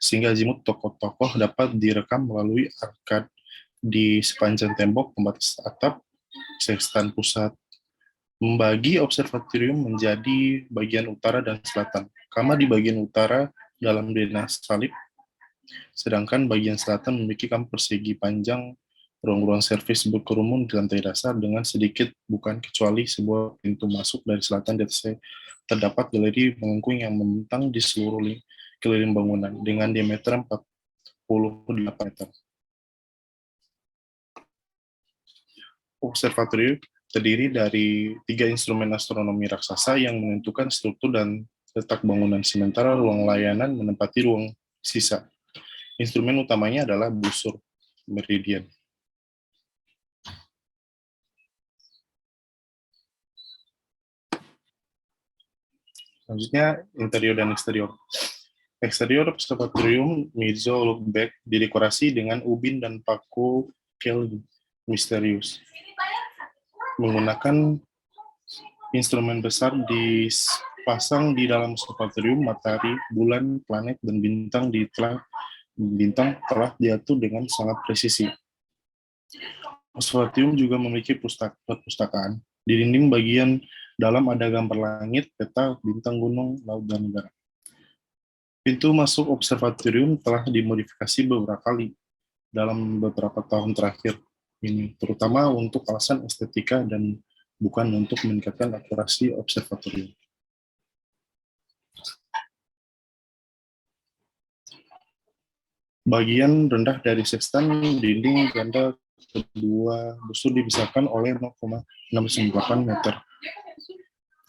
sehingga azimut tokoh-tokoh dapat direkam melalui arkad di sepanjang tembok pembatas atap. Sekstan pusat membagi observatorium menjadi bagian utara dan selatan. Kamar di bagian utara dalam denah salib, sedangkan bagian selatan memiliki kamar persegi panjang. Ruang-ruang servis berkerumun di lantai dasar dengan sedikit bukan kecuali sebuah pintu masuk dari selatan. Di atasnya terdapat galeri melengkung yang membentang di seluruh keliling bangunan dengan diameter 48 meter. Observatorium terdiri dari 3 instrumen astronomi raksasa yang menentukan struktur dan letak bangunan, sementara ruang layanan menempati ruang sisa. Instrumen utamanya adalah busur meridian. Selanjutnya, interior dan eksterior. Eksterior observatorium Mirza Ulugh Beg didekorasi dengan ubin dan paku kel misterius. Menggunakan instrumen besar dipasang di dalam observatorium, matahari, bulan, planet, dan bintang telah diatur dengan sangat presisi. Observatorium juga memiliki perpustakaan. Di dinding bagian dalam ada gambar langit, peta, bintang, gunung, laut, dan negara. Pintu masuk observatorium telah dimodifikasi beberapa kali dalam beberapa tahun terakhir ini, terutama untuk alasan estetika dan bukan untuk meningkatkan akurasi observatorium. Bagian rendah dari sekstan dinding ganda kedua busur dipisahkan oleh 0,698 meter.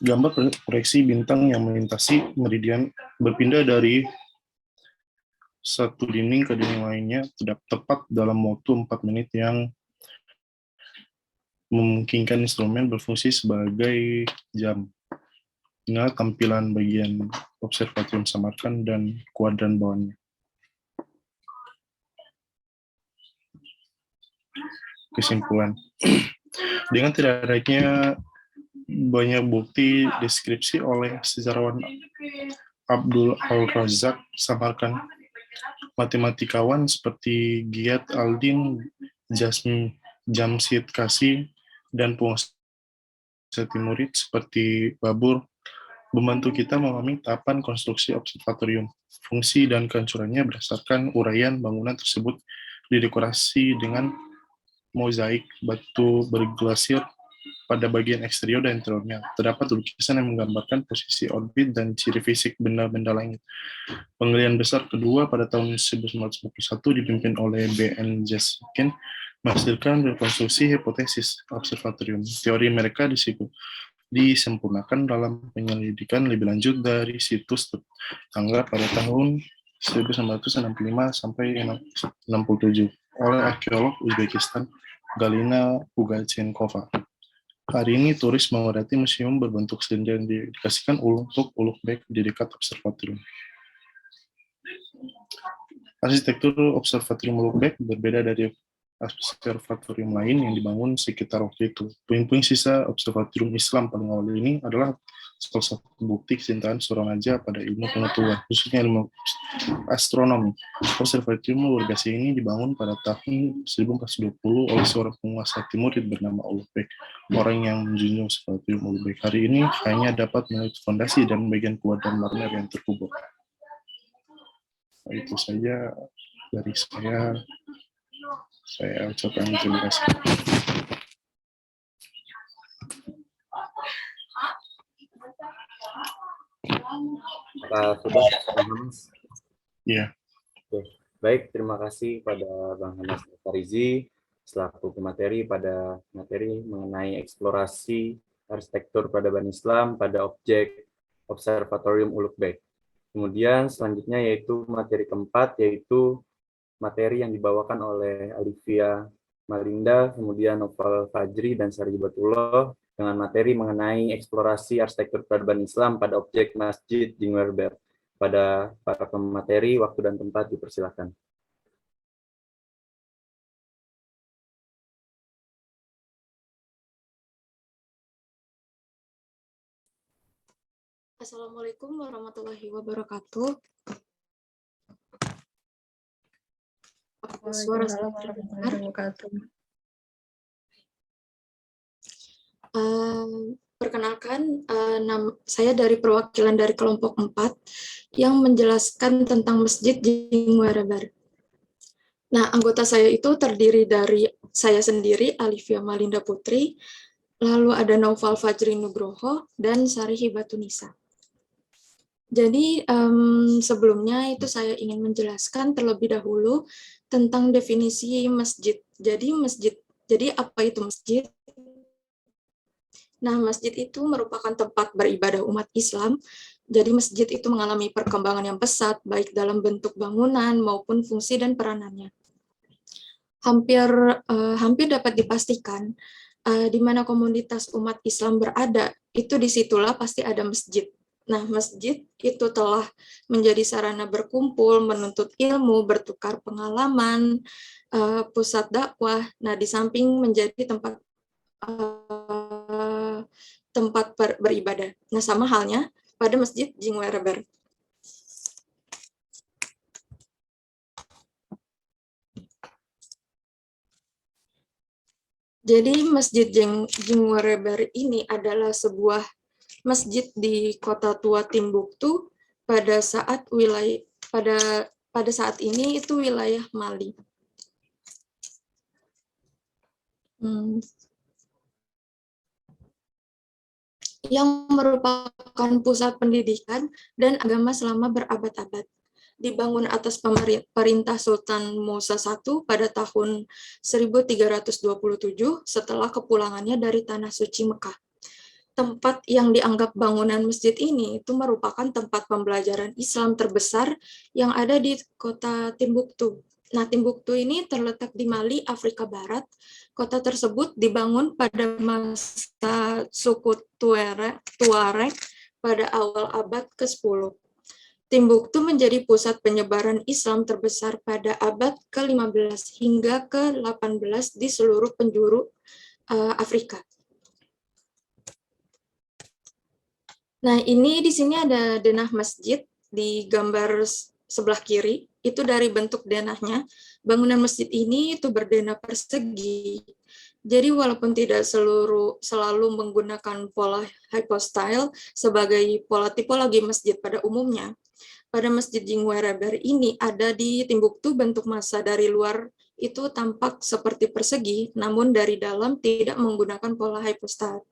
Gambar proyeksi bintang yang melintasi meridian berpindah dari satu dinding ke dinding lainnya tepat dalam waktu 4 menit yang memungkinkan instrumen berfungsi sebagai jam. Inilah tampilan bagian Observatorium Samarkand dan kuadran bawahnya. Kesimpulan. Dengan tidak adanya banyak bukti deskripsi oleh sejarawan Abdul Al-Razak Samarkand, matematikawan seperti Giyat Aldin, Jamshid Kasih, dan pengusaha Timurid seperti Babur membantu kita memahami tahapan konstruksi observatorium. Fungsi dan kehancurannya berdasarkan uraian bangunan tersebut didekorasi dengan mozaik batu berglasir pada bagian eksterior dan interiornya. Terdapat lukisan yang menggambarkan posisi orbit dan ciri fisik benda-benda langit. Penggalian besar kedua pada tahun 1951 dipimpin oleh B.N. Jeskin menghasilkan rekonstruksi hipotesis observatorium. Teori mereka disempurnakan dalam penyelidikan lebih lanjut dari situs tangga pada tahun 1965 sampai 67 oleh arkeolog Uzbekistan Galina Pugachenkova. Hari ini turis memadati museum berbentuk silinder yang didedikasikan untuk Ulugh-Bek di dekat observatorium. Arsitektur observatorium Ulugh-Bek berbeda dari observatorium lain yang dibangun sekitar waktu itu. Puing-puing sisa observatorium Islam paling awal ini adalah salah satu bukti kecintaan seorang raja pada ilmu pengetahuan, khususnya ilmu astronomi. Observatorium luar biasa ini dibangun pada tahun 1420 oleh seorang penguasa Timurid bernama Ulugh-Bek, orang yang menjunjung observatorium Ulugh-Bek. Hari ini hanya dapat melihat fondasi dan bagian kuadran marmer yang terkubur. Nah, itu saja dari saya. Saya ucapkan terima kasih. Pak sudah, Mas? Iya. Oke. Baik, terima kasih pada Bang Hanas Farizi selaku pemateri pada materi mengenai eksplorasi arsitektur peradaban Islam pada objek Observatorium Ulugh-Bek. Kemudian selanjutnya yaitu materi keempat, yaitu materi yang dibawakan oleh Alivia Malinda, kemudian Noval Fajri dan Sari Batullah dengan materi mengenai eksplorasi arsitektur peradaban Islam pada objek Masjid Jingwerber. Pada para pemateri, waktu dan tempat dipersilakan. Assalamualaikum warahmatullahi wabarakatuh. Suara saya terdengar. Perkenalkan, saya dari perwakilan dari kelompok 4 yang menjelaskan tentang Masjid Jingwerber. Nah, anggota saya itu terdiri dari saya sendiri, Alivia Malinda Putri, lalu ada Naufal Fajri Nugroho, dan Sari Hibatunisa. Jadi, sebelumnya itu saya ingin menjelaskan terlebih dahulu tentang definisi masjid. Jadi apa itu masjid? Nah, masjid itu merupakan tempat beribadah umat Islam. Jadi masjid itu mengalami perkembangan yang pesat, baik dalam bentuk bangunan maupun fungsi dan peranannya. Hampir dapat dipastikan, di mana komunitas umat Islam berada, itu disitulah pasti ada masjid. Nah, masjid itu telah menjadi sarana berkumpul, menuntut ilmu, bertukar pengalaman, pusat dakwah. Nah, di samping menjadi tempat beribadah. Nah, sama halnya pada Masjid Jingwerber. Jadi Masjid Jingwerber ini adalah sebuah masjid di kota tua Timbuktu pada saat ini itu wilayah Mali. Yang merupakan pusat pendidikan dan agama selama berabad-abad. Dibangun atas perintah Sultan Musa I pada tahun 1327 setelah kepulangannya dari Tanah Suci Mekah. Tempat yang dianggap bangunan masjid ini itu merupakan tempat pembelajaran Islam terbesar yang ada di kota Timbuktu. Nah, Timbuktu ini terletak di Mali, Afrika Barat. Kota tersebut dibangun pada masa suku Tuareg pada awal abad ke-10. Timbuktu menjadi pusat penyebaran Islam terbesar pada abad ke-15 hingga ke-18 di seluruh penjuru Afrika. Nah, ini di sini ada denah masjid di gambar sebelah kiri. Itu dari bentuk denahnya. Bangunan masjid ini itu berdenah persegi. Jadi walaupun tidak selalu menggunakan pola hypostyle sebagai pola tipologi masjid pada umumnya, pada Masjid Jingwereber ini ada di Timbuktu bentuk massa dari luar itu tampak seperti persegi, namun dari dalam tidak menggunakan pola hypostyle.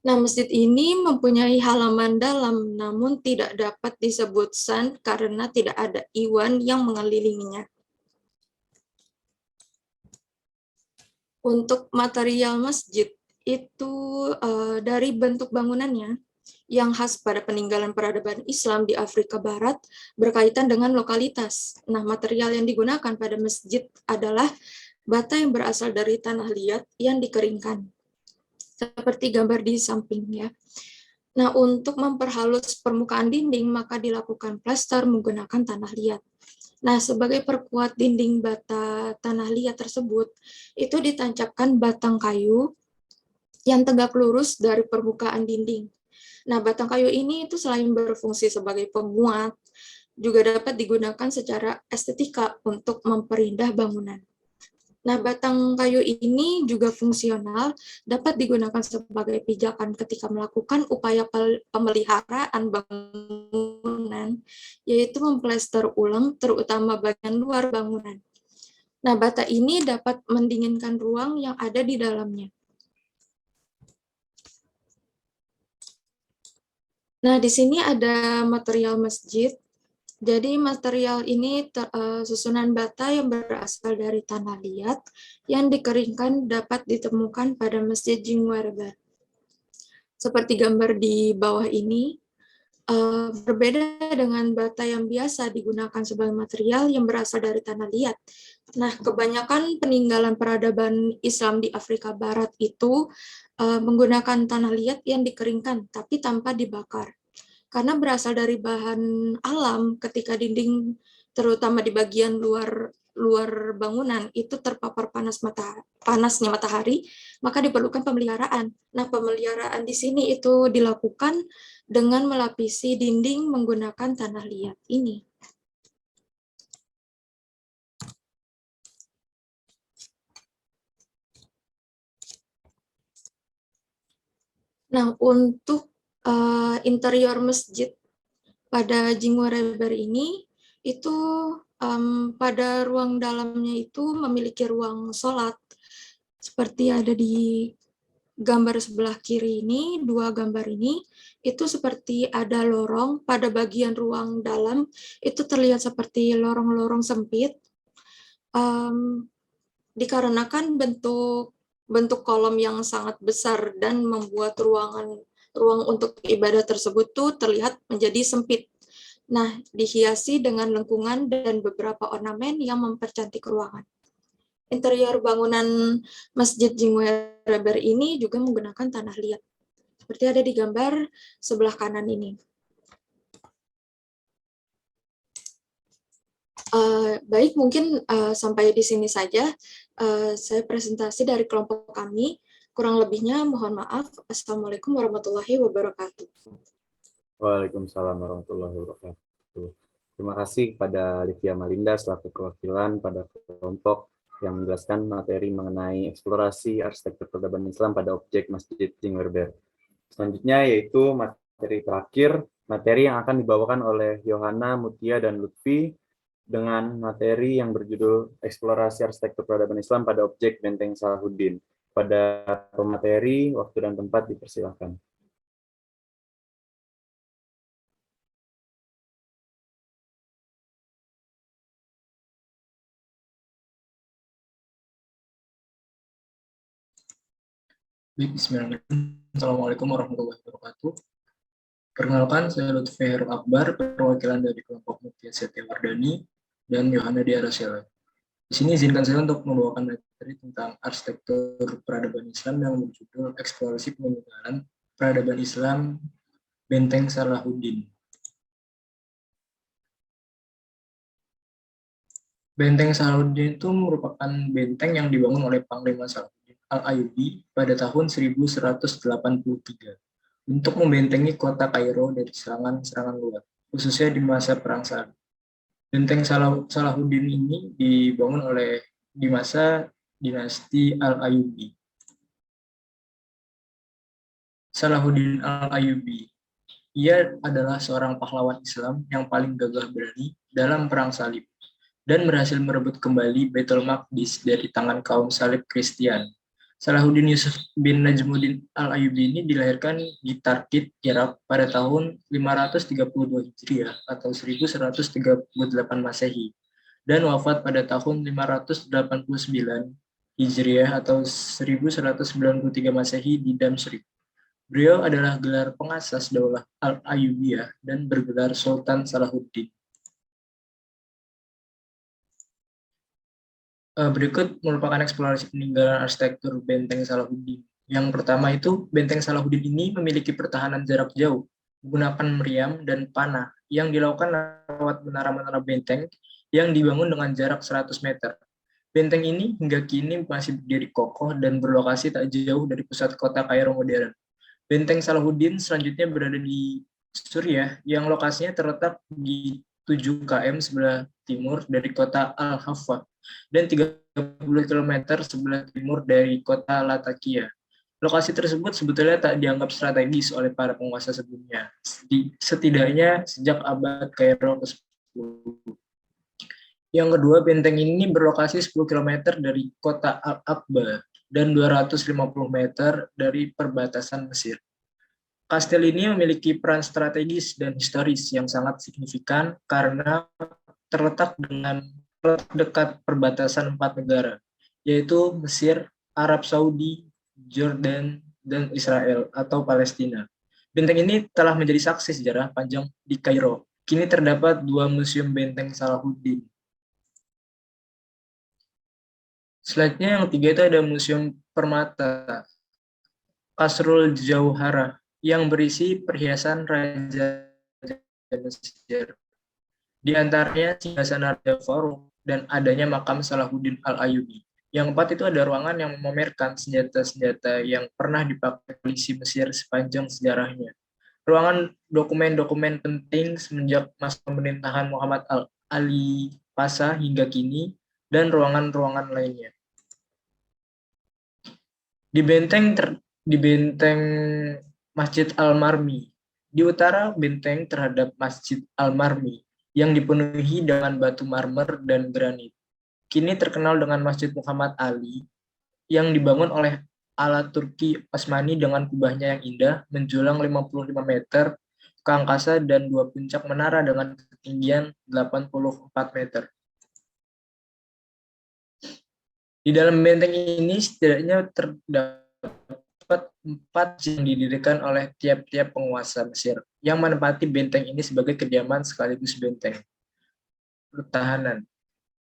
Nah, masjid ini mempunyai halaman dalam, namun tidak dapat disebut san karena tidak ada iwan yang mengelilinginya. Untuk material masjid itu dari bentuk bangunannya yang khas pada peninggalan peradaban Islam di Afrika Barat berkaitan dengan lokalitas. Nah, material yang digunakan pada masjid adalah bata yang berasal dari tanah liat yang dikeringkan. Seperti gambar di samping ya. Nah, untuk memperhalus permukaan dinding maka dilakukan plester menggunakan tanah liat. Nah, sebagai perkuat dinding bata tanah liat tersebut, itu ditancapkan batang kayu yang tegak lurus dari permukaan dinding. Nah, batang kayu ini itu selain berfungsi sebagai penguat, juga dapat digunakan secara estetika untuk memperindah bangunan. Nah, batang kayu ini juga fungsional, dapat digunakan sebagai pijakan ketika melakukan upaya pemeliharaan bangunan, yaitu memplester ulang terutama bagian luar bangunan. Nah, bata ini dapat mendinginkan ruang yang ada di dalamnya. Nah, di sini ada material masjid. Jadi material ini susunan bata yang berasal dari tanah liat yang dikeringkan dapat ditemukan pada Masjid Jingwereber. Seperti gambar di bawah ini, berbeda dengan bata yang biasa digunakan sebagai material yang berasal dari tanah liat. Nah, kebanyakan peninggalan peradaban Islam di Afrika Barat itu menggunakan tanah liat yang dikeringkan, tapi tanpa dibakar. Karena berasal dari bahan alam, ketika dinding terutama di bagian luar bangunan itu terpapar panasnya matahari, maka diperlukan pemeliharaan. Nah, pemeliharaan di sini itu dilakukan dengan melapisi dinding menggunakan tanah liat ini. Nah, untuk interior masjid pada Jingwereber ini itu pada ruang dalamnya itu memiliki ruang sholat seperti ada di gambar sebelah kiri ini, dua gambar ini itu seperti ada lorong pada bagian ruang dalam itu terlihat seperti lorong-lorong sempit dikarenakan bentuk kolom yang sangat besar dan membuat ruang untuk ibadah tersebut tuh terlihat menjadi sempit. Nah, dihiasi dengan lengkungan dan beberapa ornamen yang mempercantik ruangan. Interior bangunan Masjid Jingwereber ini juga menggunakan tanah liat, seperti ada di gambar sebelah kanan ini. Baik, mungkin sampai di sini saja saya presentasi dari kelompok kami. Kurang lebihnya mohon maaf. Assalamualaikum warahmatullahi wabarakatuh. Waalaikumsalam warahmatullahi wabarakatuh. Terima kasih kepada Livia Malinda selaku perwakilan pada kelompok yang menjelaskan materi mengenai eksplorasi arsitektur peradaban Islam pada objek Masjid Jingwereber. Selanjutnya yaitu materi terakhir, materi yang akan dibawakan oleh Yohana, Mutia, dan Lutfi dengan materi yang berjudul Eksplorasi Arsitektur Peradaban Islam pada Objek Benteng Salahuddin. Pada pemateri, waktu dan tempat dipersilakan. Bismillahirrahmanirrahim. Assalamualaikum warahmatullahi wabarakatuh. Perkenalkan, saya Lutfi Akbar, perwakilan dari kelompok Mutia Setiawardani. dan Yohana di Araceli. Di sini izinkan saya untuk membawakan materi tentang arsitektur peradaban Islam yang berjudul Eksplorasi Peninggalan Peradaban Islam Benteng Salahuddin. Benteng Salahuddin itu merupakan benteng yang dibangun oleh Panglima Salahuddin Al-Ayyubi pada tahun 1183 untuk membentengi kota Kairo dari serangan-serangan luar, khususnya di masa Perang Salib. Benteng Salahuddin ini dibangun di masa dinasti Al-Ayyubi. Salahuddin Al-Ayyubi, ia adalah seorang pahlawan Islam yang paling gagah berani dalam Perang Salib dan berhasil merebut kembali Baitul Maqdis dari tangan kaum salib Kristian. Salahuddin Yusuf bin Najmuddin Al-Ayyubi ini dilahirkan di Tarkit, Irak pada tahun 532 Hijriah atau 1138 Masehi dan wafat pada tahun 589 Hijriah atau 1193 Masehi di Damsyik. Beliau adalah gelar pengasas Daulah Al-Ayyubiyah dan bergelar Sultan Salahuddin. Berikut merupakan eksplorasi peninggalan arsitektur Benteng Salahuddin. Yang pertama itu, Benteng Salahuddin ini memiliki pertahanan jarak jauh, menggunakan meriam dan panah yang dilakukan lewat menara-menara benteng yang dibangun dengan jarak 100 meter. Benteng ini hingga kini masih berdiri kokoh dan berlokasi tak jauh dari pusat kota Kairo modern. Benteng Salahuddin selanjutnya berada di Suriah, yang lokasinya terletak di 7 km sebelah timur dari kota Al-Haffa dan 30 km sebelah timur dari kota Latakia. Lokasi tersebut sebetulnya tak dianggap strategis oleh para penguasa sebelumnya, setidaknya sejak abad Kairo ke-10. Yang kedua, benteng ini berlokasi 10 km dari kota Al-Aqba dan 250 meter dari perbatasan Mesir. Kastil ini memiliki peran strategis dan historis yang sangat signifikan karena terletak dekat perbatasan 4 negara, yaitu Mesir, Arab Saudi, Jordan, dan Israel atau Palestina. Benteng ini telah menjadi saksi sejarah panjang di Kairo. Kini terdapat 2 museum benteng Salahuddin. Selanjutnya yang ketiga itu ada Museum Permata Kasrul Jauhara yang berisi perhiasan Raja Mesir. Di antaranya singgasana Raja Farouk dan adanya makam Salahuddin Al-Ayyubi. Yang keempat itu ada ruangan yang memamerkan senjata-senjata yang pernah dipakai polisi Mesir sepanjang sejarahnya. Ruangan dokumen-dokumen penting semenjak masa pemerintahan Muhammad Ali Pasha hingga kini, dan ruangan-ruangan lainnya. Di benteng Masjid Al-Marmi, di utara benteng terhadap Masjid Al-Marmi yang dipenuhi dengan batu marmer dan granit. Kini terkenal dengan Masjid Muhammad Ali yang dibangun oleh Ala-Turki Osmani dengan kubahnya yang indah, menjulang 55 meter ke angkasa dan 2 puncak menara dengan ketinggian 84 meter. Di dalam benteng ini setidaknya terdapat 4 yang didirikan oleh tiap-tiap penguasa Mesir yang menempati benteng ini sebagai kediaman sekaligus benteng pertahanan.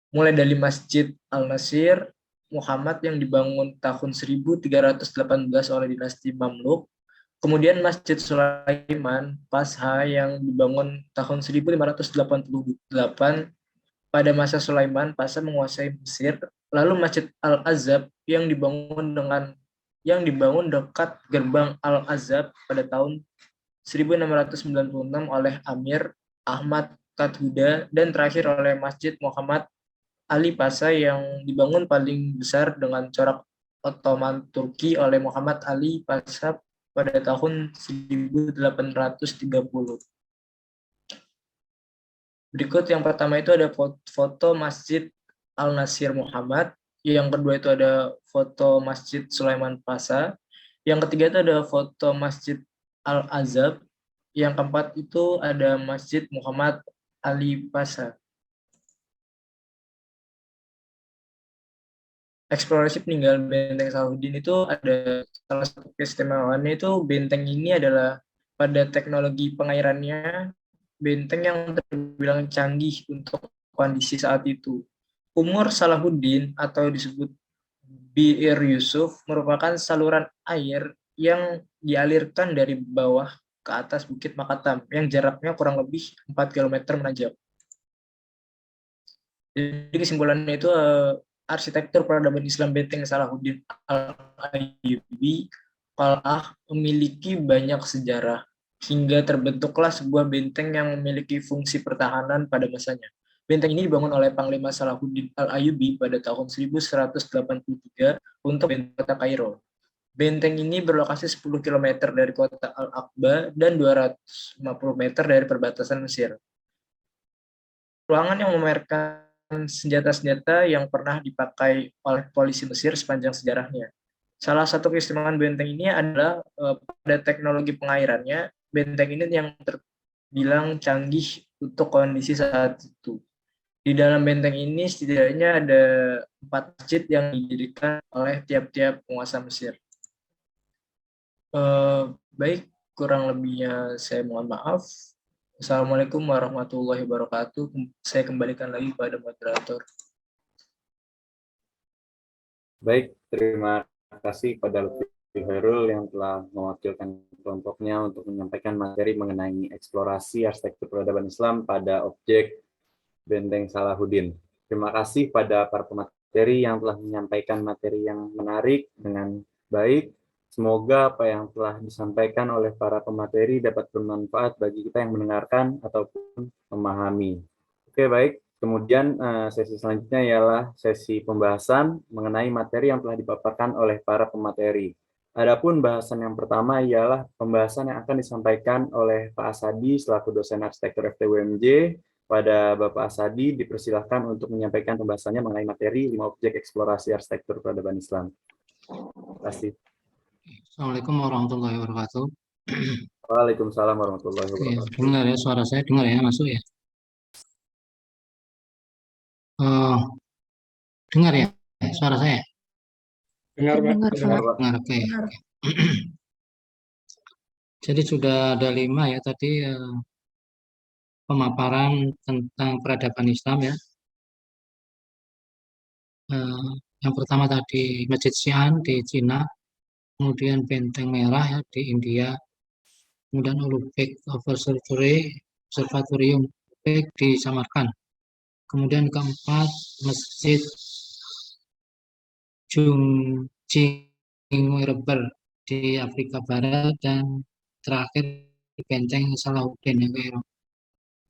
Mulai dari Masjid Al-Nasir Muhammad yang dibangun tahun 1318 oleh dinasti Mamluk, kemudian Masjid Sulaiman Pasha yang dibangun tahun 1588 pada masa Sulaiman Pasha menguasai Mesir, lalu Masjid Al-Azab yang dibangun dekat gerbang Al-Azab pada tahun 1696 oleh Amir Ahmad Kathuda, dan terakhir oleh Masjid Muhammad Ali Pasha yang dibangun paling besar dengan corak Ottoman Turki oleh Muhammad Ali Pasha pada tahun 1830. Berikut yang pertama itu ada foto Masjid Al-Nasir Muhammad, yang kedua itu ada foto Masjid Sulaiman Pasha, yang ketiga itu ada foto Masjid Al-Azab, yang keempat itu ada Masjid Muhammad Ali Pasha. Eksplorasi peninggalan benteng Salahuddin itu ada salah satu keistimewaannya itu benteng ini adalah pada teknologi pengairannya benteng yang terbilang canggih untuk kondisi saat itu. Umur Salahuddin atau disebut Bir Yusuf merupakan saluran air yang dialirkan dari bawah ke atas Bukit Makatam yang jaraknya kurang lebih 4 km menanjak. Jadi kesimpulannya itu arsitektur peradaban Islam Benteng Salahuddin Al-Ayyubi Qal'ah memiliki banyak sejarah hingga terbentuklah sebuah benteng yang memiliki fungsi pertahanan pada masanya. Benteng ini dibangun oleh Panglima Salahuddin Al-Ayyubi pada tahun 1183 untuk benteng kota Kairo. Benteng ini berlokasi 10 km dari kota Al-Aqba dan 250 meter dari perbatasan Mesir. Ruangan yang memamerkan senjata-senjata yang pernah dipakai oleh polisi Mesir sepanjang sejarahnya. Salah satu keistimewaan benteng ini adalah pada teknologi pengairannya, benteng ini yang terbilang canggih untuk kondisi saat itu. Di dalam benteng ini setidaknya ada 4 masjid yang didirikan oleh tiap-tiap penguasa Mesir. Baik, kurang lebihnya saya mohon maaf. Assalamualaikum warahmatullahi wabarakatuh. Saya kembalikan lagi kepada moderator. Baik, terima kasih kepada Lutfi Hairul yang telah mewakilkan kelompoknya untuk menyampaikan materi mengenai eksplorasi arsitektur peradaban Islam pada objek Benteng Salahuddin. Terima kasih pada para pemateri yang telah menyampaikan materi yang menarik dengan baik. Semoga apa yang telah disampaikan oleh para pemateri dapat bermanfaat bagi kita yang mendengarkan ataupun memahami. Oke, baik. Kemudian sesi selanjutnya ialah sesi pembahasan mengenai materi yang telah dipaparkan oleh para pemateri. Adapun bahasan yang pertama ialah pembahasan yang akan disampaikan oleh Pak Asadi selaku dosen arsitektur FTUMJ. Pada Bapak Asadi dipersilahkan untuk menyampaikan pembahasannya mengenai materi 5 objek eksplorasi arsitektur peradaban Islam. Terima kasih. Assalamualaikum warahmatullahi wabarakatuh. Waalaikumsalam warahmatullahi wabarakatuh. Dengar ya, suara saya dengar ya, masuk ya. Dengar ya, suara saya. Dengar, Pak. Dengar, Pak. Dengar, oke. Jadi sudah ada 5 ya tadi pemaparan tentang peradaban Islam ya. Yang pertama tadi Masjid Xi'an di Cina, kemudian Benteng Merah ya di India, kemudian Ulugh-Beg Observatorium Beg di Samarkand. Kemudian keempat Masjid Jingwereber di Afrika Barat, dan terakhir Benteng Salahuddin ya Kairo.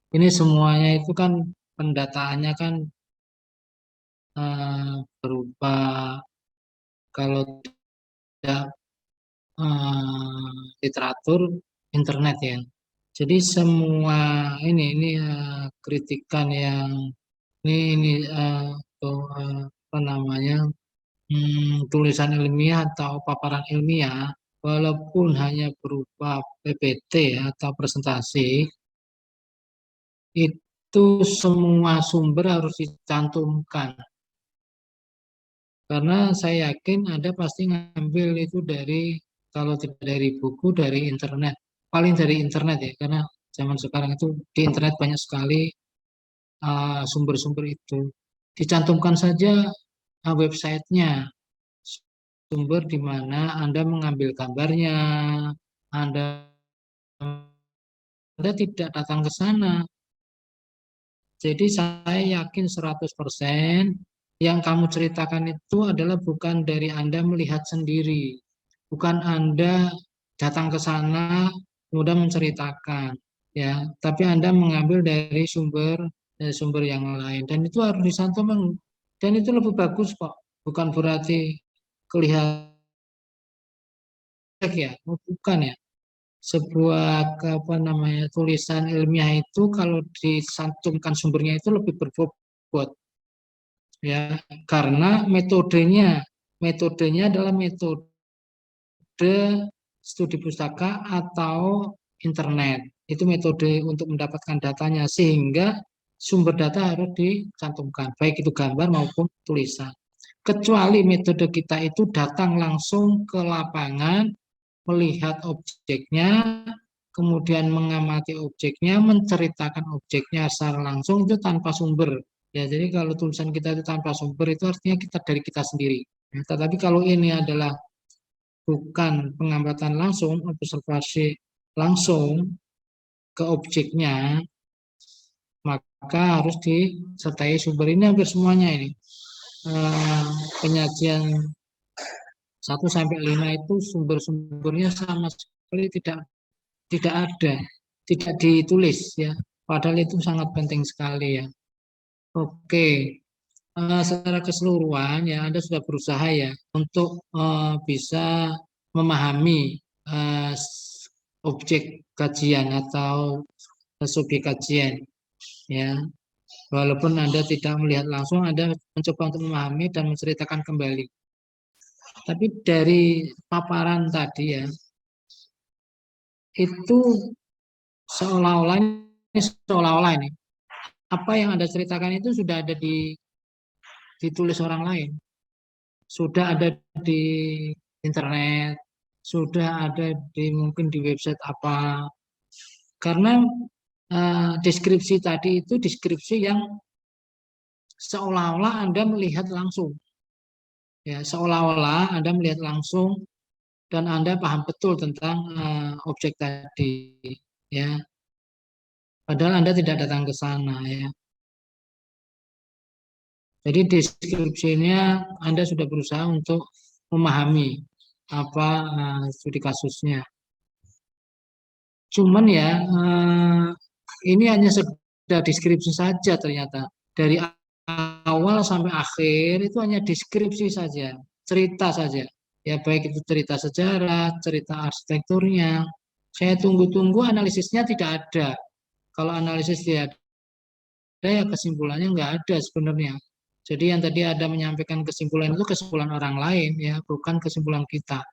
Ini semuanya itu kan pendataannya kan berupa kalau tidak literatur internet ya. Jadi semua ini kritikan yang ini apa namanya tulisan ilmiah atau paparan ilmiah, walaupun hanya berupa PPT atau presentasi, itu semua sumber harus dicantumkan. Karena saya yakin Anda pasti ngambil itu dari, kalau tidak dari buku, dari internet. Paling dari internet ya, karena zaman sekarang itu di internet banyak sekali sumber-sumber itu. Dicantumkan saja websitenya, sumber di mana Anda mengambil gambarnya, Anda tidak datang ke sana. Jadi saya yakin 100% yang kamu ceritakan itu adalah bukan dari Anda melihat sendiri. Bukan Anda datang ke sana kemudian menceritakan, ya, tapi Anda mengambil dari sumber yang lain, dan itu harus disantumkan, dan itu lebih bagus kok. Bukan berarti kelihatan ya, bukan ya. Sebuah tulisan ilmiah itu kalau disantumkan sumbernya itu lebih berbobot. Ya, karena metodenya adalah metode studi pustaka atau internet. Itu metode untuk mendapatkan datanya, sehingga sumber data harus dicantumkan, baik itu gambar maupun tulisan. Kecuali metode kita itu datang langsung ke lapangan, melihat objeknya, kemudian mengamati objeknya, menceritakan objeknya secara langsung, itu tanpa sumber. Ya, jadi kalau tulisan kita itu tanpa sumber itu artinya kita dari kita sendiri. Ya, tetapi kalau ini adalah bukan pengamatan langsung, observasi langsung ke objeknya, maka harus disertai sumber. Ini hampir semuanya ini. Penyajian 1-5 itu sumber-sumbernya sama sekali tidak ada, tidak ditulis ya. Padahal itu sangat penting sekali ya. Oke, secara keseluruhan ya Anda sudah berusaha ya untuk bisa memahami objek kajian atau subjek kajian ya. Walaupun Anda tidak melihat langsung, Anda mencoba untuk memahami dan menceritakan kembali. Tapi dari paparan tadi ya, itu seolah-olah ini apa yang Anda ceritakan itu sudah ada ditulis orang lain, sudah ada di internet, sudah ada mungkin di website apa. Karena deskripsi tadi itu deskripsi yang seolah-olah Anda melihat langsung. Ya, seolah-olah Anda melihat langsung dan Anda paham betul tentang objek tadi ya. Padahal Anda tidak datang ke sana ya. Jadi deskripsinya Anda sudah berusaha untuk memahami apa studi kasusnya. Cuman ya ini hanya sekedar deskripsi saja ternyata. Dari awal sampai akhir itu hanya deskripsi saja, cerita saja. Ya baik itu cerita sejarah, cerita arsitekturnya. Saya tunggu-tunggu analisisnya tidak ada. Kalau analisis tidak ada ya kesimpulannya nggak ada sebenarnya. Jadi yang tadi ada menyampaikan kesimpulan itu kesimpulan orang lain ya, bukan kesimpulan kita.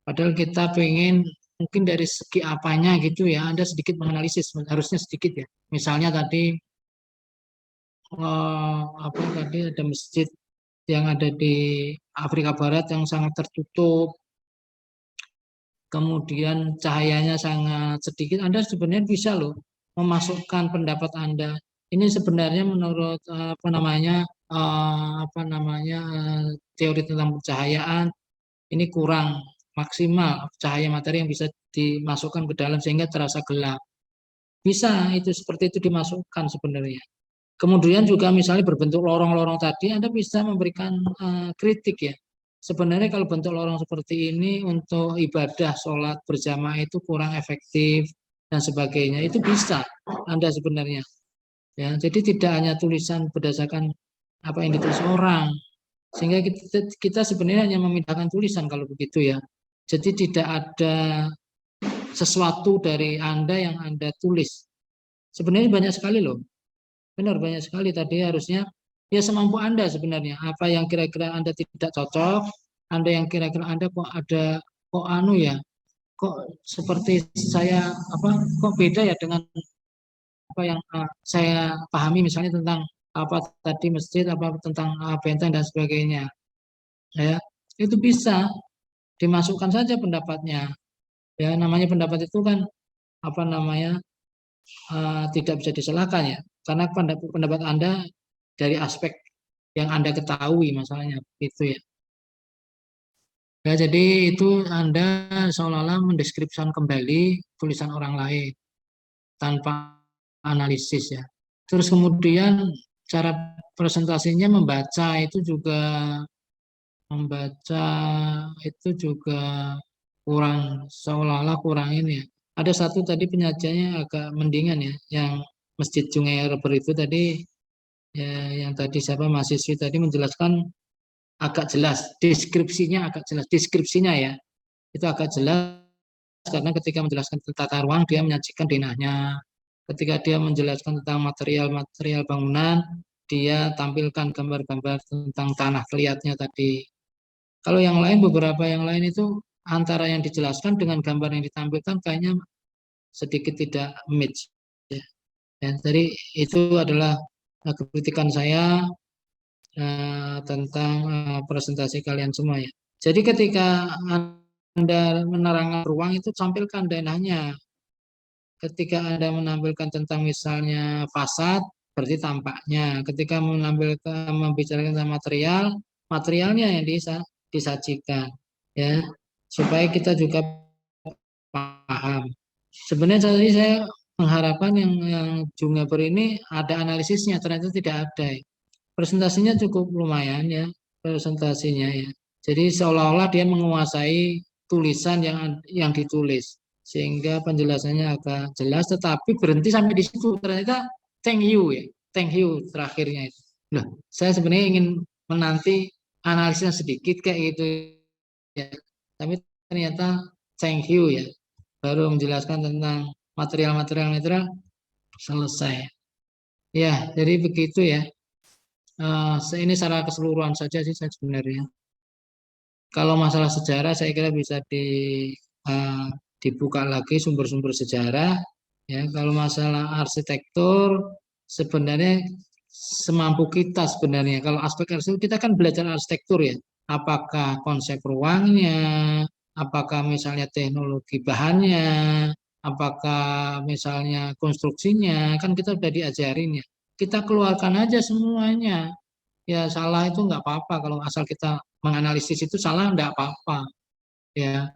Padahal kita pengen mungkin dari segi apanya gitu ya, Anda sedikit menganalisis, harusnya sedikit ya. Misalnya tadi ada masjid yang ada di Afrika Barat yang sangat tertutup, kemudian cahayanya sangat sedikit, Anda sebenarnya bisa loh memasukkan pendapat Anda. Ini sebenarnya menurut teori tentang pencahayaan ini kurang maksimal cahaya materi yang bisa dimasukkan ke dalam sehingga terasa gelap. Bisa itu seperti itu dimasukkan sebenarnya. Kemudian juga misalnya berbentuk lorong-lorong tadi, Anda bisa memberikan kritik ya. Sebenarnya kalau bentuk lorong seperti ini untuk ibadah sholat berjamaah itu kurang efektif dan sebagainya. Itu bisa Anda sebenarnya. Ya, jadi tidak hanya tulisan berdasarkan apa yang ditulis orang. Sehingga kita sebenarnya hanya memindahkan tulisan kalau begitu ya. Jadi tidak ada sesuatu dari Anda yang Anda tulis. Sebenarnya banyak sekali loh. Benar, banyak sekali tadi harusnya ya semampu Anda sebenarnya. Apa yang kira-kira Anda tidak cocok, Anda yang kira-kira Anda kok anu ya, kok seperti saya kok beda ya dengan apa yang saya pahami misalnya tentang apa tadi masjid, apa tentang benteng dan sebagainya. Ya, itu bisa dimasukkan saja pendapatnya. Ya, namanya pendapat itu kan tidak bisa disalahkan ya, karena pendapat Anda dari aspek yang Anda ketahui masalahnya itu ya. Ya, jadi itu Anda seolah-olah mendeskripsikan kembali tulisan orang lain tanpa analisis ya. Terus kemudian cara presentasinya membaca itu juga kurang, seolah-olah kurang ini ya. Ada satu tadi penyajiannya agak mendingan ya, yang Masjid Sungai Reber itu tadi ya, yang tadi mahasiswi tadi menjelaskan agak jelas, deskripsinya ya itu agak jelas karena ketika menjelaskan tentang tata ruang dia menyajikan denahnya, ketika dia menjelaskan tentang material bangunan dia tampilkan gambar-gambar tentang tanah liatnya tadi. Kalau yang lain, beberapa yang lain itu antara yang dijelaskan dengan gambar yang ditampilkan kayaknya sedikit tidak match ya. Jadi itu adalah kritikan saya tentang presentasi kalian semua ya. Jadi ketika Anda menerangkan ruang itu tampilkan denahnya. Ketika Anda menampilkan tentang misalnya fasad, Berarti tampaknya ketika membicarakan tentang material, materialnya yang disajikan, ya, supaya kita juga paham. Sebenarnya tadi saya mengharapkan yang Jungaber ini ada analisisnya, ternyata tidak ada. Presentasinya cukup lumayan ya, presentasinya ya. Jadi seolah-olah dia menguasai tulisan yang ditulis, sehingga penjelasannya agak jelas, tetapi berhenti sampai di situ. Ternyata thank you ya, thank you terakhirnya itu. Nah, saya sebenarnya ingin menanti analisisnya sedikit kayak gitu ya, tapi ternyata thank you ya, baru menjelaskan tentang material selesai. Ya, jadi begitu ya. Ini secara keseluruhan saja sih saya sebenarnya. Kalau masalah sejarah saya kira bisa dibuka lagi sumber-sumber sejarah. Ya, kalau masalah arsitektur sebenarnya semampu kita sebenarnya. Kalau aspek arsitektur kita kan belajar arsitektur ya. Apakah konsep ruangnya, apakah misalnya teknologi bahannya, apakah misalnya konstruksinya, kan kita sudah diajarin ya. Kita keluarkan aja semuanya. Ya salah itu nggak apa-apa kalau asal kita menganalisis itu salah nggak apa-apa ya.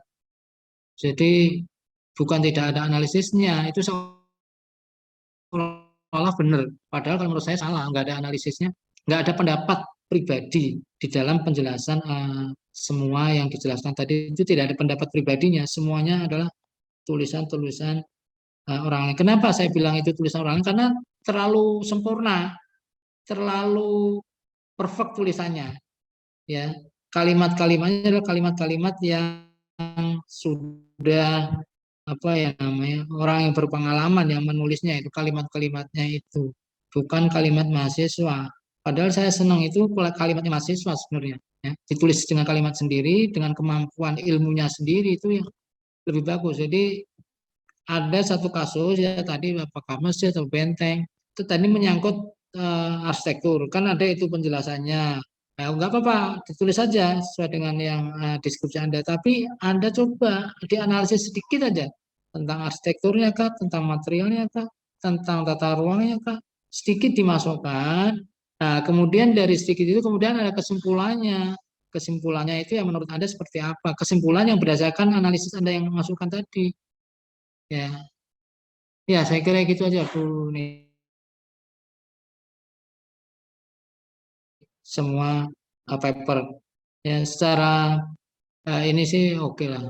Jadi bukan tidak ada analisisnya, itu seolah benar. Padahal kalau menurut saya salah, nggak ada analisisnya, nggak ada pendapat pribadi di dalam penjelasan semua yang dijelaskan tadi itu tidak ada pendapat pribadinya, semuanya adalah tulisan-tulisan orang lain. Kenapa saya bilang itu tulisan orang lain? Karena terlalu sempurna, terlalu perfect tulisannya. Ya, kalimat-kalimatnya adalah kalimat-kalimat yang sudah apa ya namanya orang yang berpengalaman yang menulisnya, itu kalimat-kalimatnya itu bukan kalimat mahasiswa. Padahal saya senang itu kalimatnya mahasiswa sebenarnya ya. Ditulis dengan kalimat sendiri, dengan kemampuan ilmunya sendiri, itu yang lebih bagus. Jadi ada satu kasus ya tadi apakah masjid atau benteng itu tadi menyangkut arsitektur, kan ada itu penjelasannya. Nah, enggak apa-apa, ditulis saja sesuai dengan yang deskripsi Anda. Tapi Anda coba dianalisis sedikit aja tentang arsitekturnya kah, tentang materialnya kah, tentang tata ruangnya kah, sedikit dimasukkan. Nah, kemudian dari sedikit itu kemudian ada kesimpulannya. Kesimpulannya itu yang menurut Anda seperti apa? Kesimpulan yang berdasarkan analisis Anda yang masukkan tadi. Ya, ya saya kira gitu aja Bu nih. Semua paper ya secara ini sih oke lah.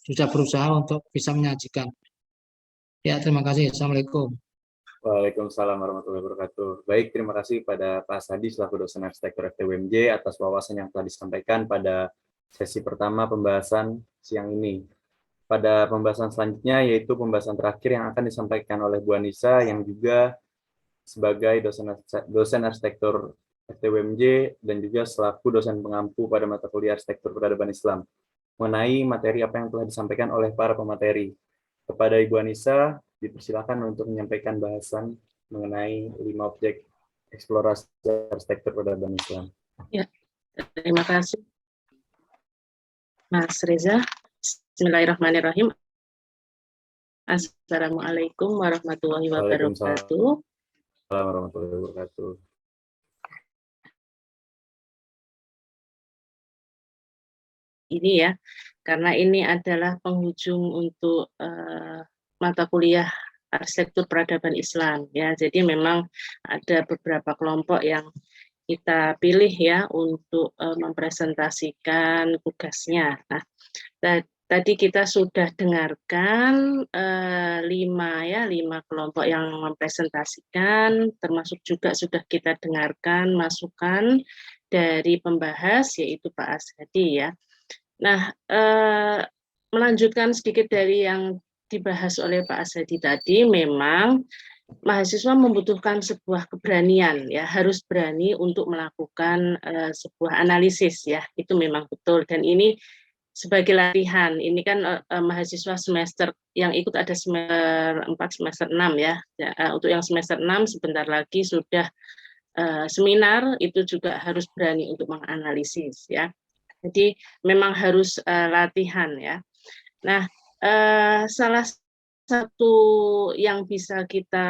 Sudah berusaha untuk bisa menyajikan. Ya, terima kasih. Assalamualaikum. Waalaikumsalam warahmatullahi wabarakatuh. Baik, terima kasih pada Pak Sadi selaku dosen arsitektur FTUMJ atas wawasan yang telah disampaikan pada sesi pertama pembahasan siang ini. Pada pembahasan selanjutnya yaitu pembahasan terakhir yang akan disampaikan oleh Bu Anissa yang juga sebagai dosen arsitektur FTUMJ dan juga selaku dosen pengampu pada mata kuliah arsitektur peradaban Islam mengenai materi apa yang telah disampaikan oleh para pemateri. Kepada Ibu Anissa, dipersilakan untuk menyampaikan bahasan mengenai 5 objek eksplorasi arsitektur peradaban Islam. Ya, terima kasih Mas Reza. Bismillahirrahmanirrahim. Assalamualaikum warahmatullahi wabarakatuh. Waalaikumsalam warahmatullahi wabarakatuh. Ini ya, karena ini adalah penghujung untuk mata kuliah arsitektur peradaban Islam ya. Jadi memang ada beberapa kelompok yang kita pilih ya untuk mempresentasikan tugasnya. Nah, tadi kita sudah dengarkan 5 kelompok yang mempresentasikan, termasuk juga sudah kita dengarkan masukan dari pembahas yaitu Pak Asadi ya. Nah, melanjutkan sedikit dari yang dibahas oleh Pak Asadi tadi, memang mahasiswa membutuhkan sebuah keberanian, ya harus berani untuk melakukan sebuah analisis, ya itu memang betul. Dan ini sebagai latihan, ini kan mahasiswa semester yang ikut ada semester 4, semester 6 ya. Untuk yang semester 6 sebentar lagi sudah seminar, itu juga harus berani untuk menganalisis, ya. Jadi memang harus latihan ya. Nah, salah satu yang bisa kita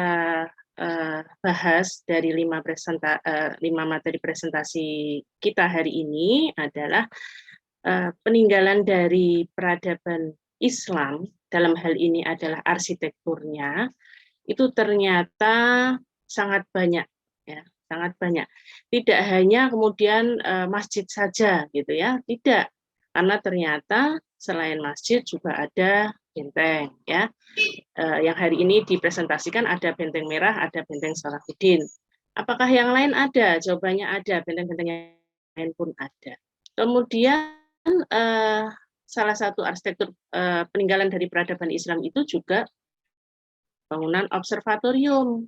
bahas dari 5 materi presentasi kita hari ini adalah peninggalan dari peradaban Islam, dalam hal ini adalah arsitekturnya, itu ternyata sangat banyak, ya, sangat banyak. Tidak hanya kemudian masjid saja, gitu ya, tidak, karena ternyata selain masjid juga ada benteng, ya. Yang hari ini dipresentasikan ada benteng merah, ada benteng Salahuddin. Apakah yang lain ada? Jawabannya ada, benteng-benteng yang lain pun ada. Kemudian salah satu arsitektur peninggalan dari peradaban Islam itu juga bangunan observatorium.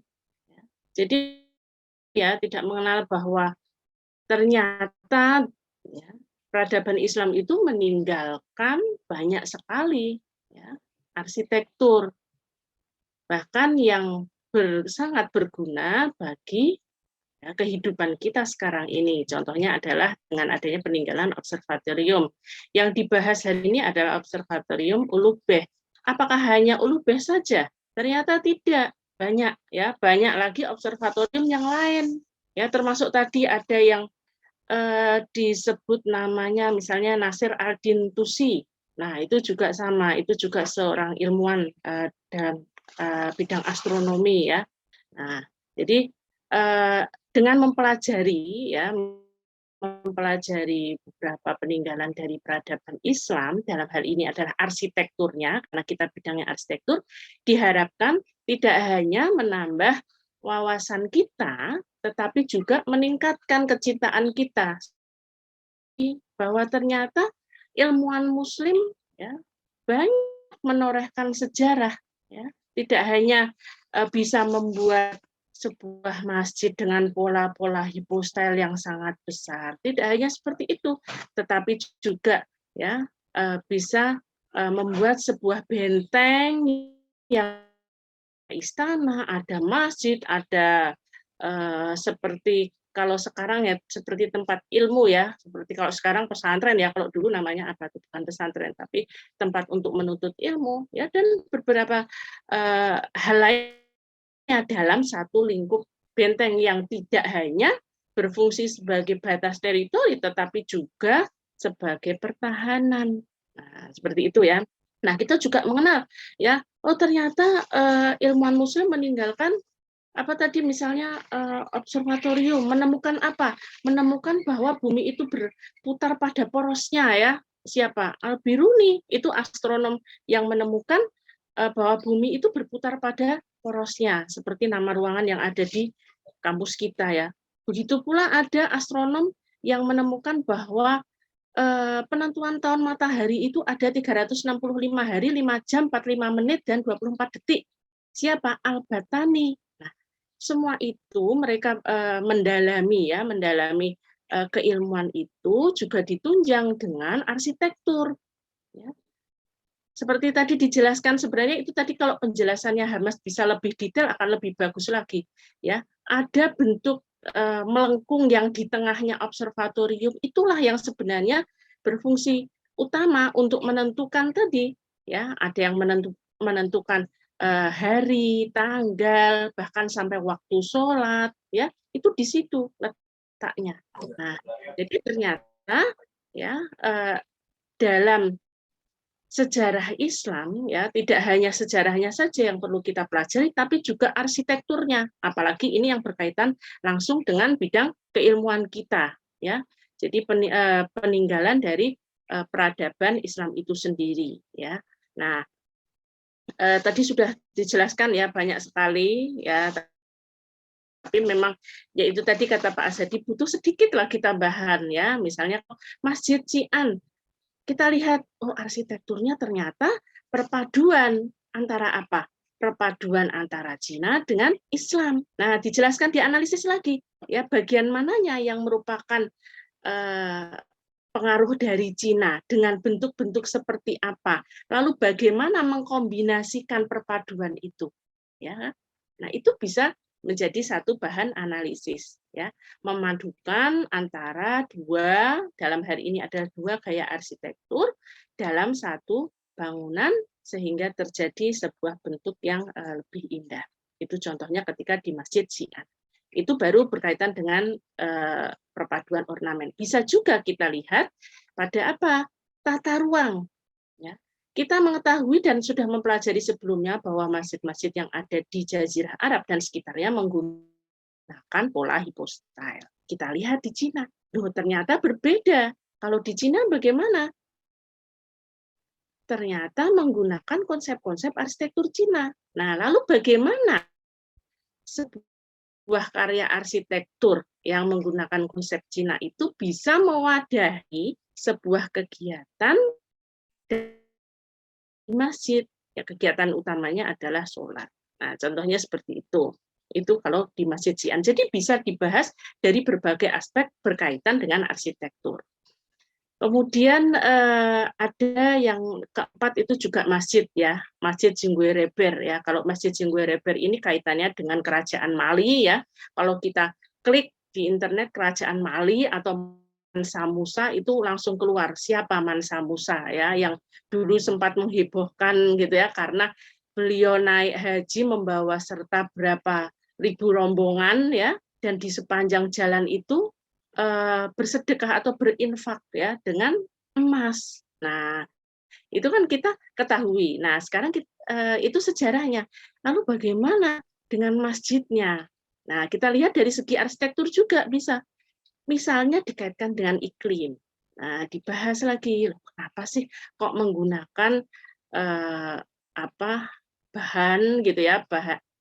Jadi ya tidak mengenal bahwa ternyata ya, peradaban Islam itu meninggalkan banyak sekali ya, arsitektur, bahkan yang sangat berguna bagi ya, kehidupan kita sekarang ini. Contohnya adalah dengan adanya peninggalan observatorium. Yang dibahas hari ini adalah observatorium Ulubeh. Apakah hanya Ulubeh saja? Ternyata tidak, banyak ya, banyak lagi observatorium yang lain. Ya, termasuk tadi ada yang disebut namanya misalnya Nasir Al-Din Tusi. Nah, itu juga sama, itu juga seorang ilmuwan dalam bidang astronomi ya. Nah, jadi dengan mempelajari beberapa peninggalan dari peradaban Islam, dalam hal ini adalah arsitekturnya, karena kita bidangnya arsitektur, diharapkan tidak hanya menambah wawasan kita, tetapi juga meningkatkan kecintaan kita bahwa ternyata ilmuwan Muslim ya banyak menorehkan sejarah, ya, tidak hanya bisa membuat sebuah masjid dengan pola-pola hipostyle yang sangat besar, tidak hanya seperti itu, tetapi juga ya bisa membuat sebuah benteng yang istana, ada masjid, ada seperti kalau sekarang ya seperti tempat ilmu ya, seperti kalau sekarang pesantren ya, kalau dulu namanya apa tuh, bukan pesantren tapi tempat untuk menuntut ilmu ya, dan beberapa hal lainnya dalam satu lingkup benteng yang tidak hanya berfungsi sebagai batas teritori tetapi juga sebagai pertahanan. Nah, seperti itu ya. Nah, kita juga mengenal ya, oh ternyata ilmuwan Muslim meninggalkan apa tadi misalnya observatorium, menemukan apa? Menemukan bahwa bumi itu berputar pada porosnya ya. Siapa? Al-Biruni, itu astronom yang menemukan bahwa bumi itu berputar pada porosnya, seperti nama ruangan yang ada di kampus kita ya. Begitu pula ada astronom yang menemukan bahwa penentuan tahun matahari itu ada 365 hari, 5 jam, 45 menit, dan 24 detik. Siapa? Al-Batani. Nah, semua itu mereka mendalami keilmuan itu juga ditunjang dengan arsitektur. Ya. Seperti tadi dijelaskan, sebenarnya itu tadi kalau penjelasannya Hamas bisa lebih detail akan lebih bagus lagi. Ya, ada bentuk melengkung yang di tengahnya observatorium, itulah yang sebenarnya berfungsi utama untuk menentukan tadi. Ya, ada yang menentukan hari, tanggal, bahkan sampai waktu sholat, ya itu di situ letaknya. Nah, jadi ternyata ya dalam sejarah Islam ya tidak hanya sejarahnya saja yang perlu kita pelajari, tapi juga arsitekturnya. Apalagi ini yang berkaitan langsung dengan bidang keilmuan kita, ya. Jadi peninggalan dari peradaban Islam itu sendiri, ya. Nah, tadi sudah dijelaskan ya banyak sekali ya. Tapi memang ya itu tadi kata Pak Azadi butuh sedikit lagi tambahan ya. Misalnya Masjid Xi'an. Kita lihat, oh arsitekturnya ternyata perpaduan antara apa? Perpaduan antara Cina dengan Islam. Nah, dijelaskan dianalisis lagi, ya bagian mananya yang merupakan pengaruh dari Cina dengan bentuk-bentuk seperti apa. Lalu bagaimana mengkombinasikan perpaduan itu, ya. Nah, itu bisa menjadi satu bahan analisis, ya, memadukan antara dalam hari ini ada dua gaya arsitektur dalam satu bangunan sehingga terjadi sebuah bentuk yang lebih indah. Itu contohnya ketika di Masjid Xi'an. Itu baru berkaitan dengan perpaduan ornamen. Bisa juga kita lihat pada apa? Tata ruang. Ya. Kita mengetahui dan sudah mempelajari sebelumnya bahwa masjid-masjid yang ada di Jazirah Arab dan sekitarnya menggunakan pola hypostyle. Kita lihat di Cina. Loh, ternyata berbeda. Kalau di Cina bagaimana? Ternyata menggunakan konsep-konsep arsitektur Cina. Nah, lalu bagaimana sebuah karya arsitektur yang menggunakan konsep Cina itu bisa mewadahi sebuah kegiatan di masjid? Ya, kegiatan utamanya adalah sholat. Nah, contohnya seperti itu. Itu kalau di Masjid Xi'an. Jadi bisa dibahas dari berbagai aspek berkaitan dengan arsitektur. Kemudian ada yang keempat itu juga masjid ya, Masjid Jingwe Reber ya. Kalau Masjid Jingwe Reber ini kaitannya dengan Kerajaan Mali ya. Kalau kita klik di internet Kerajaan Mali atau Mansa Musa itu langsung keluar siapa Mansa Musa ya, yang dulu sempat menghebohkan gitu ya karena beliau naik haji membawa serta berapa ribu rombongan ya, dan di sepanjang jalan itu bersedekah atau berinfak ya dengan emas. Nah, itu kan kita ketahui. Nah, sekarang itu sejarahnya. Lalu bagaimana dengan masjidnya? Nah, kita lihat dari segi arsitektur juga bisa. Misalnya dikaitkan dengan iklim. Nah, dibahas lagi, kenapa sih kok menggunakan bahan gitu ya?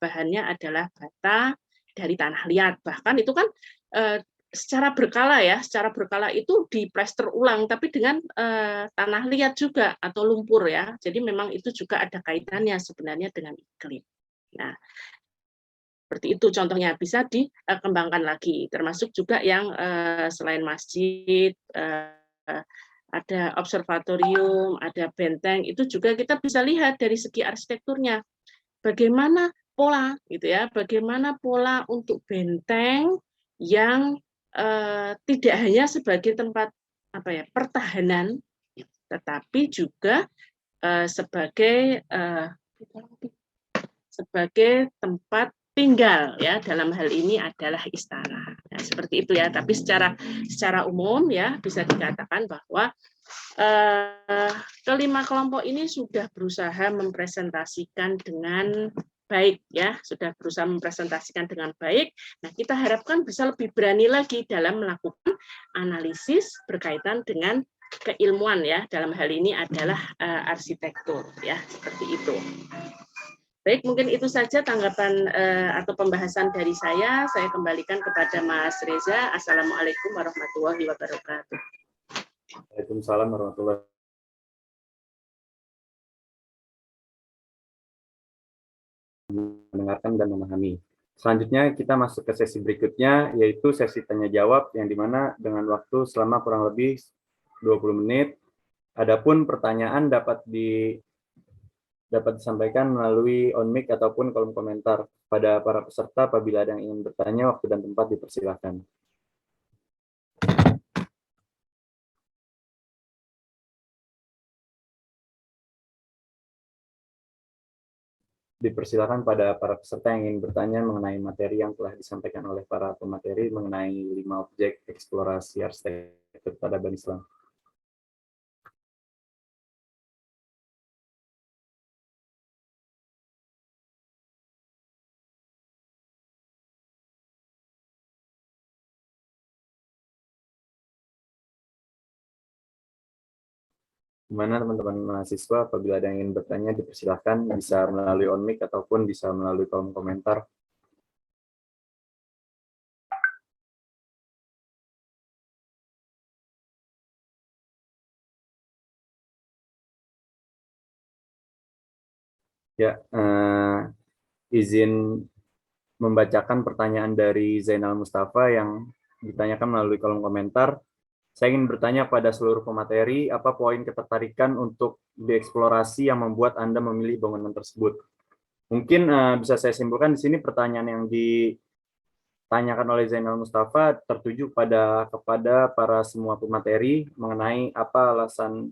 Bahannya adalah bata dari tanah liat. Bahkan itu kan secara berkala itu diplester ulang, tapi dengan tanah liat juga atau lumpur ya. Jadi memang itu juga ada kaitannya sebenarnya dengan iklim. Nah, seperti itu contohnya bisa dikembangkan lagi. Termasuk juga yang selain masjid, ada observatorium, ada benteng, itu juga kita bisa lihat dari segi arsitekturnya. Bagaimana pola, gitu ya? Bagaimana pola untuk benteng yang tidak hanya sebagai tempat pertahanan, tetapi juga sebagai tempat tinggal ya, dalam hal ini adalah istana. Nah, seperti itu ya. Tapi secara umum ya bisa dikatakan bahwa kelima kelompok ini sudah berusaha mempresentasikan dengan baik ya, sudah berusaha mempresentasikan dengan baik. Nah, kita harapkan bisa lebih berani lagi dalam melakukan analisis berkaitan dengan keilmuan ya, dalam hal ini adalah arsitektur ya, seperti itu. Baik, mungkin itu saja tanggapan atau pembahasan dari saya. Saya kembalikan kepada Mas Reza. Assalamualaikum warahmatullahi wabarakatuh. Waalaikumsalam warahmatullahi wabarakatuh. Mendengarkan dan memahami. Selanjutnya kita masuk ke sesi berikutnya, yaitu sesi tanya jawab yang dimana dengan waktu selama kurang lebih 20 menit. Adapun pertanyaan dapat disampaikan melalui on mic ataupun kolom komentar. Pada para peserta apabila ada yang ingin bertanya, waktu dan tempat dipersilakan. Dipersilakan pada para peserta yang ingin bertanya mengenai materi yang telah disampaikan oleh para pemateri mengenai 5 objek eksplorasi arsitektur peradaban Islam. Gimana teman-teman mahasiswa, apabila ada yang ingin bertanya dipersilakan bisa melalui on mic ataupun bisa melalui kolom komentar. Ya, izin membacakan pertanyaan dari Zainal Mustafa yang ditanyakan melalui kolom komentar. Saya ingin bertanya pada seluruh pemateri, apa poin ketertarikan untuk dieksplorasi yang membuat Anda memilih bangunan tersebut? Mungkin bisa saya simpulkan di sini pertanyaan yang ditanyakan oleh Zainal Mustafa tertuju kepada para semua pemateri mengenai apa alasan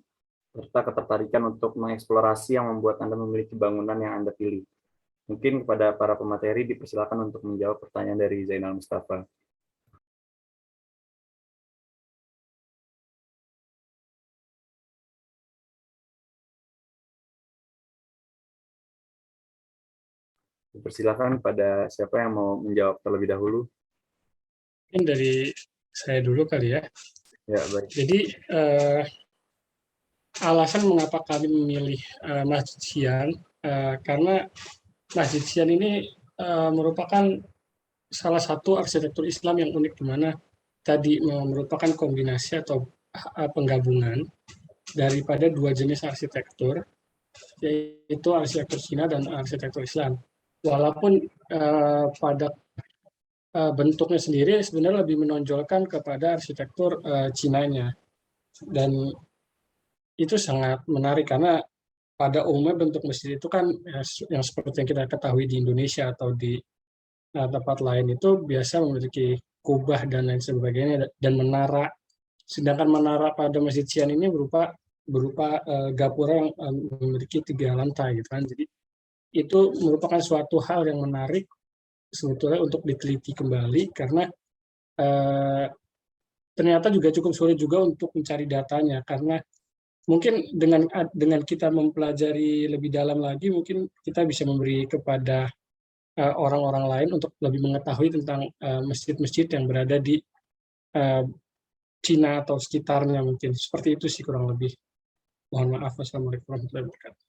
serta ketertarikan untuk mengeksplorasi yang membuat Anda memiliki bangunan yang Anda pilih. Mungkin kepada para pemateri dipersilakan untuk menjawab pertanyaan dari Zainal Mustafa. Dipersilakan pada siapa yang mau menjawab terlebih dahulu. Mungkin dari saya dulu kali ya. Ya, baik. Jadi alasan mengapa kami memilih Masjid Xi'an, karena Masjid Xi'an ini merupakan salah satu arsitektur Islam yang unik, di mana tadi merupakan kombinasi atau penggabungan daripada dua jenis arsitektur, yaitu arsitektur Cina dan arsitektur Islam. Walaupun pada bentuknya sendiri sebenarnya lebih menonjolkan kepada arsitektur Cinanya, dan itu sangat menarik karena pada umumnya bentuk masjid itu kan yang seperti yang kita ketahui di Indonesia atau di tempat lain itu biasa memiliki kubah dan lain sebagainya dan menara. Sedangkan menara pada Masjid Xi'an ini berupa gapura yang memiliki 3 lantai gitu kan. Jadi itu merupakan suatu hal yang menarik sebetulnya untuk diteliti kembali, karena ternyata juga cukup sulit juga untuk mencari datanya, karena mungkin dengan kita mempelajari lebih dalam lagi, mungkin kita bisa memberi kepada orang-orang lain untuk lebih mengetahui tentang masjid-masjid yang berada di Cina atau sekitarnya. Mungkin seperti itu sih kurang lebih. Mohon maaf. Wassalamualaikum warahmatullahi wabarakatuh.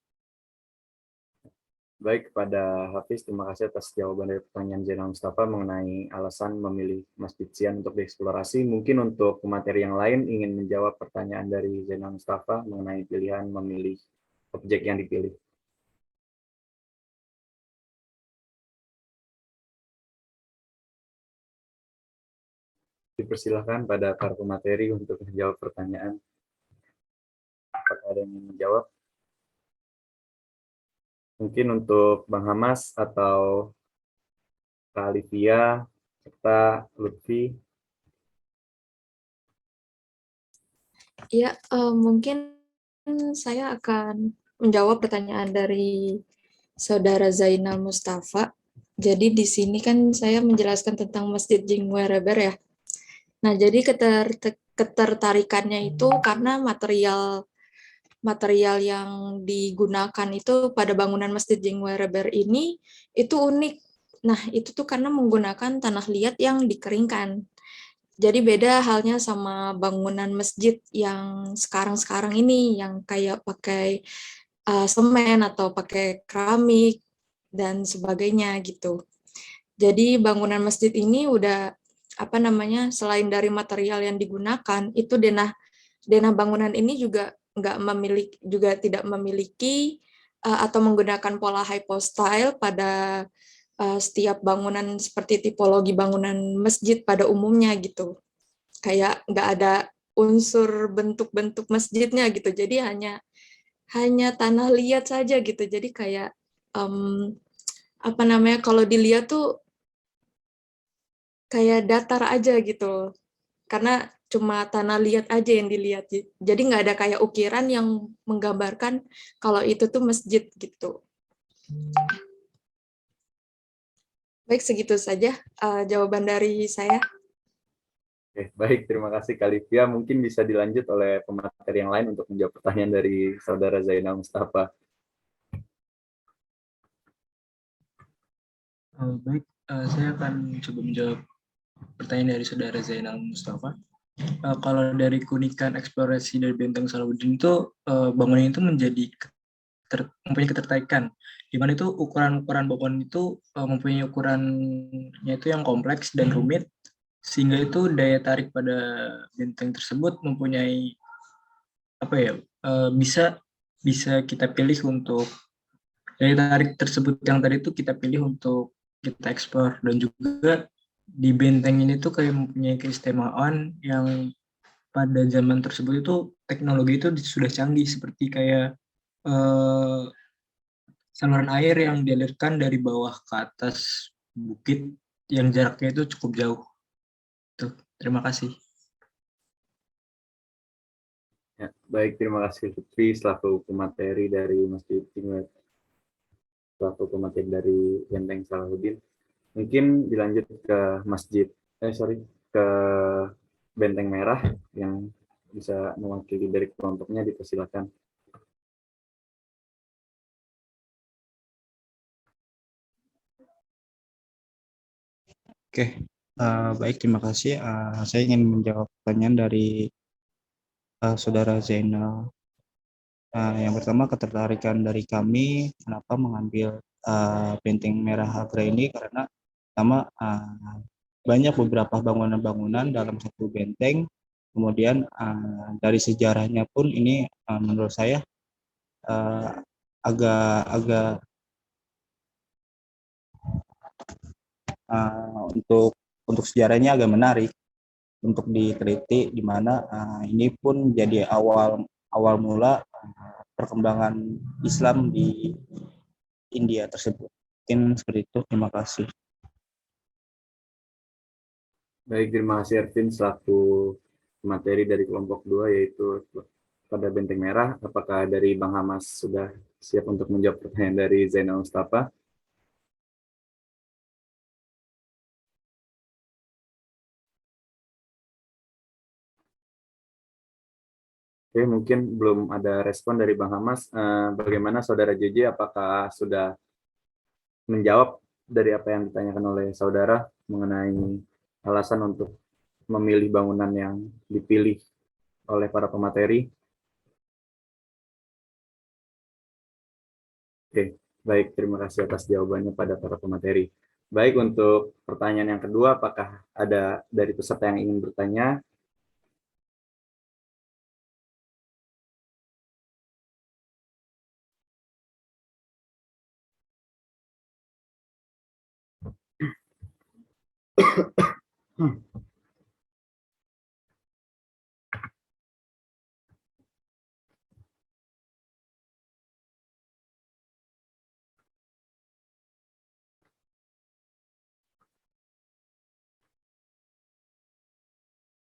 Baik, kepada Hafiz, terima kasih atas jawaban dari pertanyaan Zainal Mustafa mengenai alasan memilih Masjid Xi'an untuk dieksplorasi. Mungkin untuk pemateri yang lain ingin menjawab pertanyaan dari Zainal Mustafa mengenai pilihan memilih objek yang dipilih. Dipersilahkan pada para pemateri untuk menjawab pertanyaan. Apakah ada yang ingin menjawab? Mungkin untuk Bang Hamas atau Kak Alivia serta Lutfi. Ya, mungkin saya akan menjawab pertanyaan dari Saudara Zainal Mustafa. Jadi di sini kan saya menjelaskan tentang Masjid Jingwereber ya. Nah, jadi ketertarikannya itu karena material yang digunakan itu pada bangunan Masjid Jingwereber ini itu unik. Nah, itu tuh karena menggunakan tanah liat yang dikeringkan. Jadi beda halnya sama bangunan masjid yang sekarang-sekarang ini yang kayak pakai semen atau pakai keramik dan sebagainya gitu. Jadi bangunan masjid ini udah selain dari material yang digunakan itu denah bangunan ini juga tidak memiliki atau menggunakan pola hypostyle pada setiap bangunan seperti tipologi bangunan masjid pada umumnya gitu. Kayak nggak ada unsur bentuk-bentuk masjidnya gitu. Jadi hanya tanah liat saja gitu. Jadi kayak kalau dilihat tuh kayak datar aja gitu. Karena cuma tanah liat aja yang dilihat. Jadi nggak ada kayak ukiran yang menggambarkan kalau itu tuh masjid gitu. Baik, segitu saja jawaban dari saya. Oke, baik, terima kasih Kak Alivia. Mungkin bisa dilanjut oleh pemateri yang lain untuk menjawab pertanyaan dari Saudara Zainal Mustafa. Baik, saya akan coba menjawab pertanyaan dari Saudara Zainal Mustafa. Kalau dari keunikan eksplorasi dari Benteng Salahuddin itu, bangunan itu mempunyai ketertarikan, di mana itu ukuran-ukuran bangunan itu mempunyai ukurannya itu yang kompleks dan rumit, sehingga itu daya tarik pada benteng tersebut mempunyai bisa kita pilih untuk daya tarik tersebut yang tadi itu kita pilih untuk kita eksplor. Dan juga di benteng ini tuh kayak mempunyai keistimewaan yang pada zaman tersebut itu teknologi itu sudah canggih, seperti kayak saluran air yang dialirkan dari bawah ke atas bukit yang jaraknya itu cukup jauh. Tuh, terima kasih. Ya, baik, terima kasih Lutfi selaku pemateri dari Masjid Jingwereber. selaku pemateri dari Benteng Salahuddin. Mungkin dilanjut ke ke Benteng Merah yang bisa mewakili dari kelompoknya, dipersilakan. Oke, baik, terima kasih. Saya ingin menjawab pertanyaan dari Saudara Zainal. Yang pertama, ketertarikan dari kami kenapa mengambil Benteng Merah Agra ini, karena pertama banyak beberapa bangunan-bangunan dalam satu benteng. Kemudian dari sejarahnya pun ini menurut saya agak untuk sejarahnya agak menarik untuk diteliti, di mana ini pun jadi awal mula perkembangan Islam di India tersebut. Mungkin seperti itu. Terima kasih. Baik, terima kasih Ervin selaku materi dari kelompok 2, yaitu pada Benteng Merah. Apakah dari Bang Hamas sudah siap untuk menjawab pertanyaan dari Zainal Mustafa? Oke, mungkin belum ada respon dari Bang Hamas. Bagaimana Saudara JJ, apakah sudah menjawab dari apa yang ditanyakan oleh saudara mengenai alasan untuk memilih bangunan yang dipilih oleh para pemateri? Oke, baik, terima kasih atas jawabannya pada para pemateri. Baik, untuk pertanyaan yang kedua, apakah ada dari peserta yang ingin bertanya?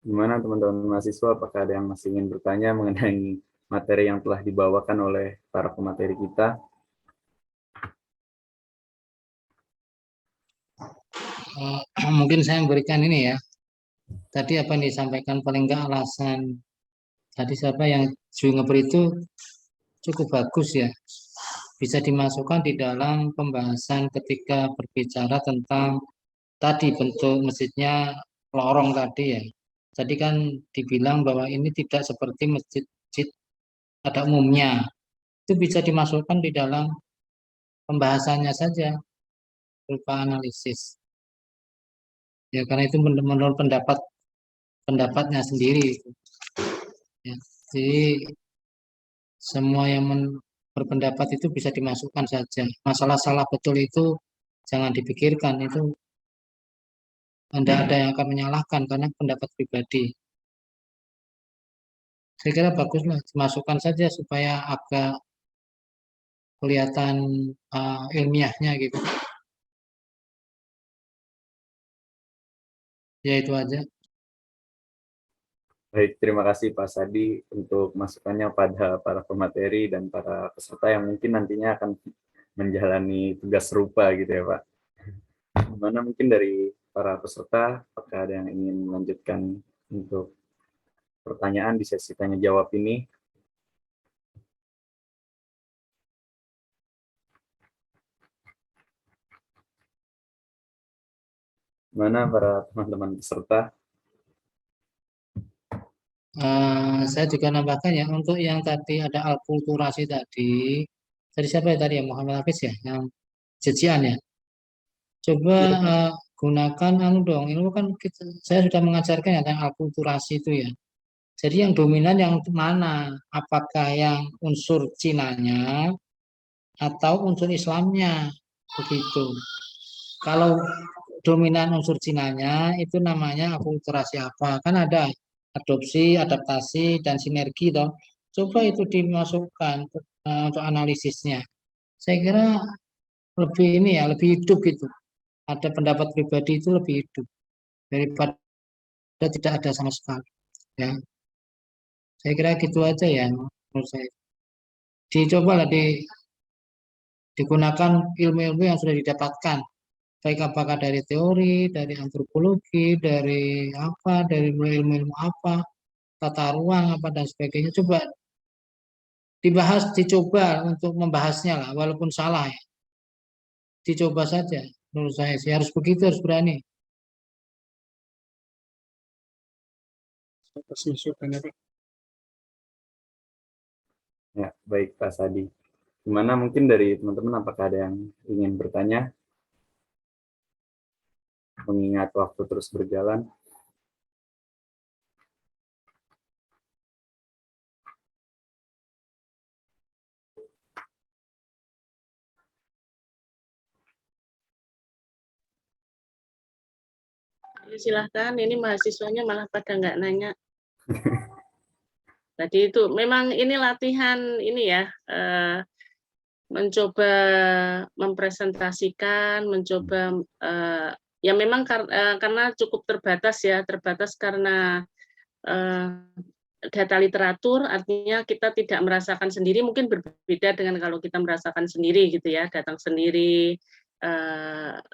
Gimana teman-teman mahasiswa, apakah ada yang masih ingin bertanya mengenai materi yang telah dibawakan oleh para pemateri kita? Mungkin saya memberikan ini ya. Tadi apa yang disampaikan paling enggak alasan. Tadi siapa yang Jungeper itu cukup bagus ya. Bisa dimasukkan di dalam pembahasan ketika berbicara tentang tadi bentuk masjidnya lorong tadi ya. Tadi kan dibilang bahwa ini tidak seperti masjid pada umumnya. Itu bisa dimasukkan di dalam pembahasannya saja berupa analisis. Ya karena itu menurut pendapatnya sendiri. Ya, jadi semua yang berpendapat itu bisa dimasukkan saja. Masalah salah betul itu jangan dipikirkan, itu Anda ada yang akan menyalahkan karena pendapat pribadi. Saya kira baguslah dimasukkan saja supaya agak kelihatan ilmiahnya gitu. Ya itu aja. Baik, terima kasih Pak Sadi untuk masukannya pada para pemateri dan para peserta yang mungkin nantinya akan menjalani tugas serupa gitu ya Pak. Gimana mungkin dari para peserta, apakah ada yang ingin melanjutkan untuk pertanyaan di sesi tanya jawab ini? Mana para teman-teman peserta? Saya juga nambahkan ya untuk yang tadi ada alkulturasi tadi. Tadi siapa ya tadi ya Muhammad Hafiz ya yang jejian ya. Coba gunakan dong. Ini kan saya sudah mengajarkan ya tentang alkulturasi itu ya. Jadi yang dominan yang mana? Apakah yang unsur Cinanya atau unsur Islamnya? Begitu. Kalau dominan unsur Cinanya itu namanya akulturasi apa? Kan ada adopsi, adaptasi, dan sinergi toh. Coba itu dimasukkan untuk analisisnya. Saya kira lebih ini ya, lebih hidup gitu. Ada pendapat pribadi itu lebih hidup daripada tidak ada sama sekali. Ya, saya kira gitu aja ya menurut saya. Dicoba lah Digunakan ilmu-ilmu yang sudah didapatkan, baik apakah dari teori, dari antropologi, dari apa, dari ilmu-ilmu apa, tata ruang apa dan sebagainya. Coba dibahas, dicoba untuk membahasnya lah, walaupun salah ya. Dicoba saja, menurut saya sih harus begitu, harus berani. Atas masukannya, Pak. Ya, baik Pak Sadi. Gimana mungkin dari teman-teman apakah ada yang ingin bertanya? Mengingat waktu terus berjalan. Silahkan, ini mahasiswanya malah pada nggak nanya. Tadi itu memang ini latihan ini ya, mencoba mempresentasikan, mencoba ya memang karena cukup terbatas ya, terbatas karena data literatur, artinya kita tidak merasakan sendiri, mungkin berbeda dengan kalau kita merasakan sendiri gitu ya, datang sendiri,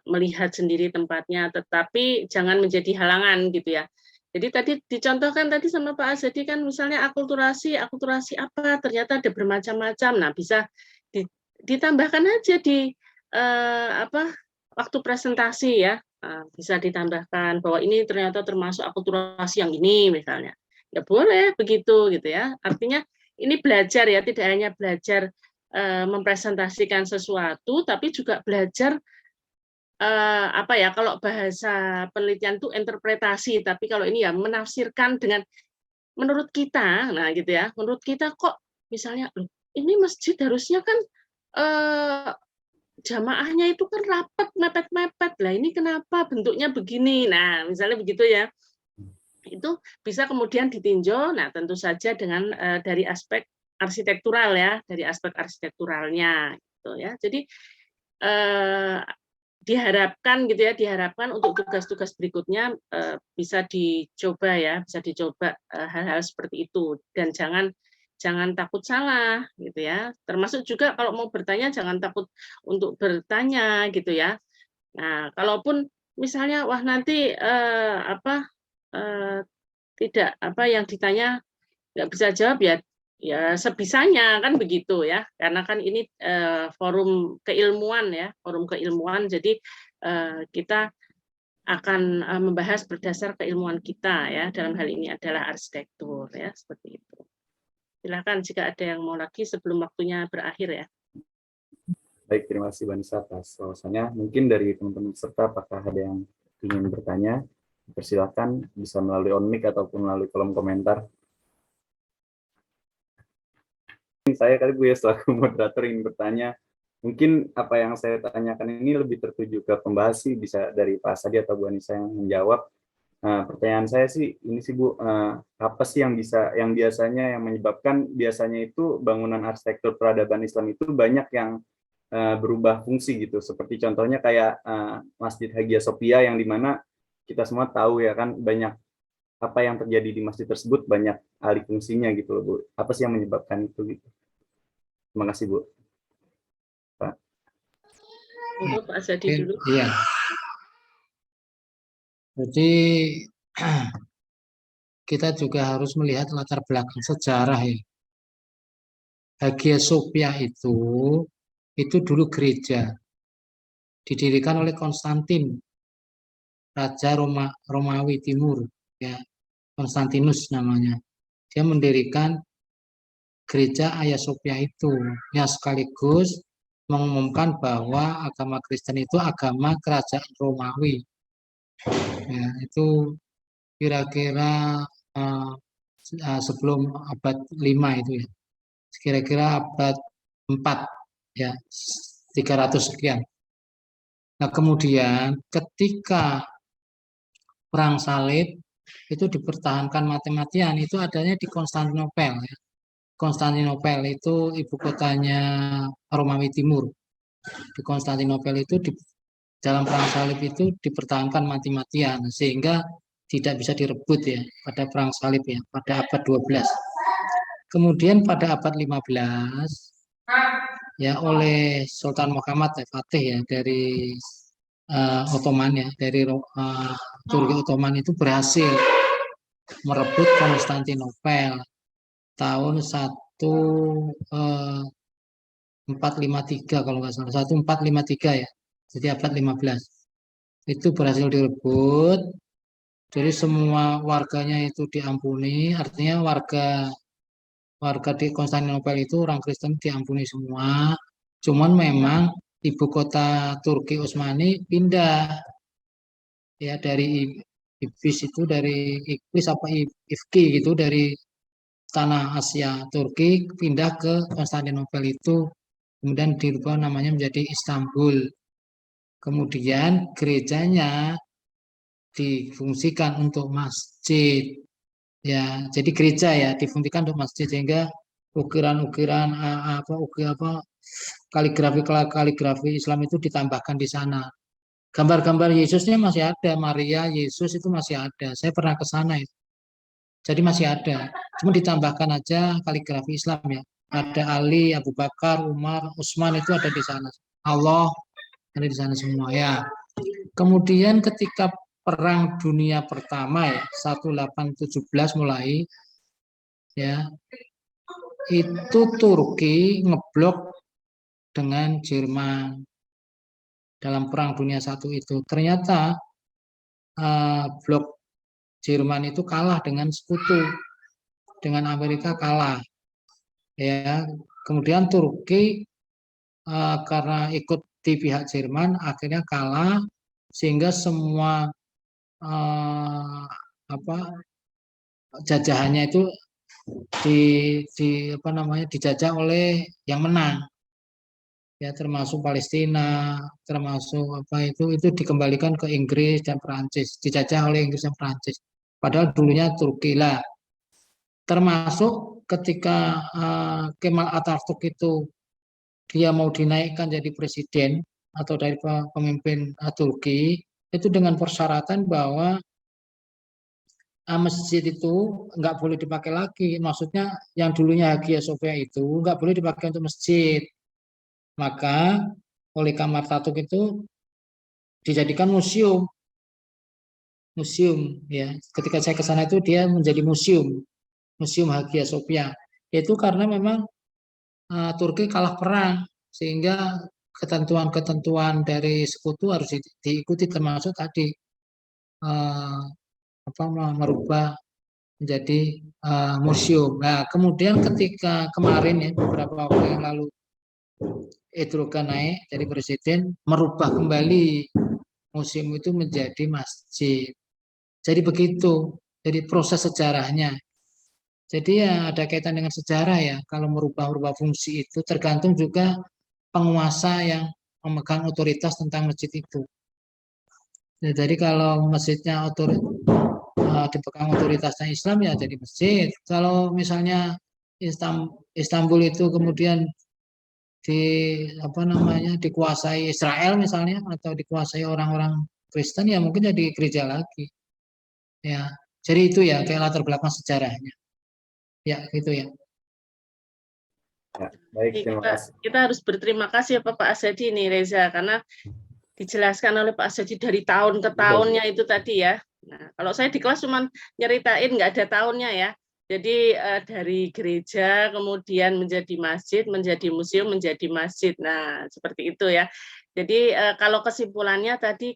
melihat sendiri tempatnya, tetapi jangan menjadi halangan gitu ya. Jadi tadi dicontohkan tadi sama Pak Azadi kan misalnya akulturasi apa, ternyata ada bermacam-macam. Nah, bisa ditambahkan aja di waktu presentasi ya, bisa ditambahkan bahwa ini ternyata termasuk akulturasi yang ini misalnya. Ya boleh begitu gitu ya. Artinya ini belajar ya, tidak hanya belajar mempresentasikan sesuatu, tapi juga belajar apa ya, kalau bahasa penelitian itu interpretasi, tapi kalau ini ya menafsirkan dengan menurut kita, nah gitu ya, menurut kita kok misalnya ini masjid harusnya kan jamaahnya itu kan rapat mepet-mepet lah, ini kenapa bentuknya begini, nah misalnya begitu ya, itu bisa kemudian ditinjau, nah tentu saja dengan dari aspek arsitektural ya, dari aspek arsitekturalnya gitu ya. Jadi diharapkan gitu ya, diharapkan untuk tugas-tugas berikutnya bisa dicoba ya, bisa dicoba hal-hal seperti itu, dan jangan takut salah gitu ya. Termasuk juga kalau mau bertanya jangan takut untuk bertanya gitu ya. Nah, kalaupun misalnya wah nanti tidak apa yang ditanya nggak bisa jawab ya sebisanya kan begitu ya, karena kan ini forum keilmuan ya, forum keilmuan, jadi kita akan membahas berdasar keilmuan kita ya, dalam hal ini adalah arsitektur ya, seperti itu. Silakan jika ada yang mau lagi sebelum waktunya berakhir ya. Baik, terima kasih Vanessa atas wawasannya. Mungkin dari teman-teman peserta apakah ada yang ingin bertanya? Persilakan bisa melalui on mic ataupun melalui kolom komentar. Saya kali Bu ya selaku moderator ingin bertanya, mungkin apa yang saya tanyakan ini lebih tertuju ke pembahas sih, bisa dari Pak Sadi atau Bu Anissa yang menjawab. Pertanyaan saya sih ini sih Bu, apa sih yang biasanya yang menyebabkan biasanya itu bangunan arsitektur peradaban Islam itu banyak yang berubah fungsi gitu, seperti contohnya kayak Masjid Hagia Sophia yang dimana kita semua tahu ya kan banyak apa yang terjadi di masjid tersebut, banyak alih fungsinya gitu loh Bu. Apa sih yang menyebabkan itu gitu? Terima kasih Bu. Pak. Untuk Pak Azadi dulu. Iya. Jadi kita juga harus melihat latar belakang sejarah ya. Hagia Sophia itu dulu gereja, didirikan oleh Konstantin, Raja Romawi Timur, ya, Konstantinus namanya. Dia mendirikan gereja Hagia Sophia itu, ya sekaligus mengumumkan bahwa agama Kristen itu agama kerajaan Romawi. Ya, itu kira-kira sebelum abad 5 itu ya. Kira-kira abad 4 ya, 300 sekian. Nah, kemudian ketika perang salib itu dipertahankan mati-matian, itu adanya di Konstantinopel ya. Konstantinopel itu ibu kotanya Romawi Timur. Di Konstantinopel itu dalam perang salib itu dipertahankan mati-matian sehingga tidak bisa direbut ya pada perang salib ya, pada abad 12. Kemudian pada abad 15 ya oleh Sultan Muhammad Fatih ya dari Ottoman ya, dari Turki Ottoman itu berhasil merebut Konstantinopel tahun 1453 kalau nggak salah, 1453 ya, jadi abad 15. Itu berhasil direbut, jadi semua warganya itu diampuni, artinya warga di Konstantinopel itu orang Kristen diampuni semua. Cuman memang ibu kota Turki Utsmani pindah ya dari Iblis itu, dari Iblis apa Ifki gitu, dari tanah Asia Turki pindah ke Konstantinopel itu, kemudian dirubah namanya menjadi Istanbul. Kemudian gerejanya difungsikan untuk masjid. Ya, jadi gereja ya difungsikan untuk masjid, sehingga ukiran-ukiran kaligrafi Islam itu ditambahkan di sana. Gambar-gambar Yesusnya masih ada, Maria, Yesus itu masih ada. Saya pernah ke sana itu. Jadi masih ada. Cuma ditambahkan aja kaligrafi Islam ya. Ada Ali, Abu Bakar, Umar, Utsman itu ada di sana. Allah ada di sana semua ya. Kemudian ketika Perang Dunia Pertama ya, 1817 mulai ya, itu Turki ngeblok dengan Jerman dalam Perang Dunia I itu. Ternyata blok Jerman itu kalah dengan sekutu, dengan Amerika kalah ya. Kemudian Turki karena ikut di pihak Jerman akhirnya kalah, sehingga semua jajahannya itu dijajah oleh yang menang ya, termasuk Palestina, termasuk itu dikembalikan ke Inggris dan Perancis, dijajah oleh Inggris dan Perancis, padahal dulunya Turki lah. Termasuk ketika Kemal Atatürk itu dia mau dinaikkan jadi presiden atau dari pemimpin Turki, itu dengan persyaratan bahwa masjid itu nggak boleh dipakai lagi. Maksudnya yang dulunya Hagia Sophia itu nggak boleh dipakai untuk masjid. Maka oleh Kemal Atatürk itu dijadikan museum ya. Ketika saya ke sana itu dia menjadi museum Hagia Sophia. Itu karena memang Turki kalah perang, sehingga ketentuan-ketentuan dari sekutu harus diikuti, termasuk tadi merubah menjadi museum. Nah, kemudian ketika kemarin ya, beberapa waktu yang lalu Erdogan naik jadi presiden, merubah kembali museum itu menjadi masjid. Jadi begitu, jadi proses sejarahnya. Jadi ya ada kaitan dengan sejarah ya, kalau merubah fungsi itu tergantung juga penguasa yang memegang otoritas tentang masjid itu. Ya, jadi kalau masjidnya dipegang otoritasnya Islam ya jadi masjid. Kalau misalnya Istanbul itu kemudian dikuasai Israel misalnya, atau dikuasai orang-orang Kristen, ya mungkin jadi gereja lagi. Ya, jadi itu ya kayak latar belakang sejarahnya. Ya, gitu ya. Ya, baik, terima kasih. Kita harus berterima kasih Pak Asadi nih Reza, karena dijelaskan oleh Pak Asadi dari tahun ke tahunnya itu tadi ya. Nah, kalau saya di kelas cuma nyeritain nggak ada tahunnya ya. Jadi dari gereja kemudian menjadi masjid, menjadi museum, menjadi masjid. Nah, seperti itu ya. Jadi kalau kesimpulannya tadi,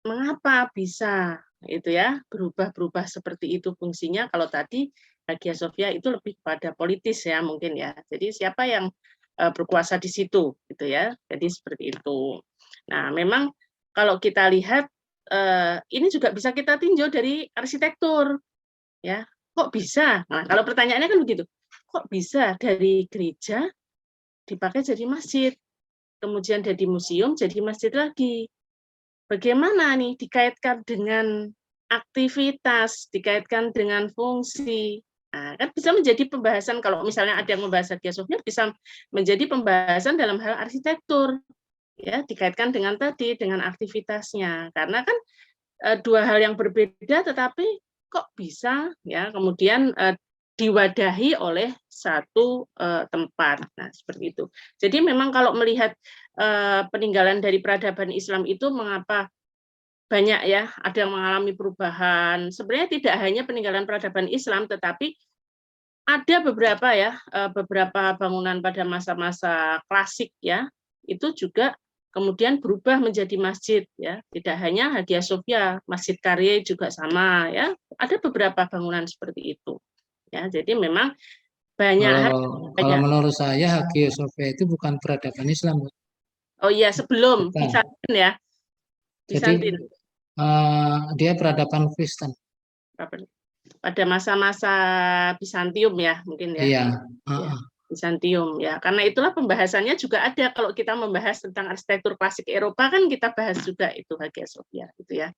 mengapa bisa itu ya berubah-berubah seperti itu fungsinya? Kalau tadi Hagia Sophia itu lebih kepada politis ya mungkin ya. Jadi siapa yang berkuasa di situ gitu ya. Jadi seperti itu. Nah, memang kalau kita lihat ini juga bisa kita tinjau dari arsitektur ya. Kok bisa? Nah, kalau pertanyaannya kan begitu. Kok bisa dari gereja dipakai jadi masjid? Kemudian dari museum jadi masjid lagi. Bagaimana nih dikaitkan dengan aktivitas, dikaitkan dengan fungsi. Nah, kan bisa menjadi pembahasan, kalau misalnya ada yang membahas Hagia Sophia, bisa menjadi pembahasan dalam hal arsitektur. Ya, dikaitkan dengan tadi, dengan aktivitasnya. Karena kan dua hal yang berbeda, tetapi kok bisa ya kemudian diwadahi oleh satu tempat. Nah, seperti itu. Jadi memang kalau melihat peninggalan dari peradaban Islam itu mengapa banyak ya, ada yang mengalami perubahan. Sebenarnya tidak hanya peninggalan peradaban Islam, tetapi ada beberapa ya, beberapa bangunan pada masa-masa klasik ya, itu juga kemudian berubah menjadi masjid ya. Tidak hanya Hagia Sophia, Masjid Karye juga sama ya. Ada beberapa bangunan seperti itu. Ya, jadi memang banyak hal. Kalau menurut saya Hagia Sophia itu bukan peradaban Islam. Oh iya, sebelum Bukan. Bizantin ya. Jadi Bizantin. dia peradaban Kristen. Pada masa-masa Bizantium ya, mungkin ya. Iya. Ya, Bizantium ya. Karena itulah pembahasannya juga ada kalau kita membahas tentang arsitektur klasik Eropa kan kita bahas juga itu Hagia Sophia gitu ya.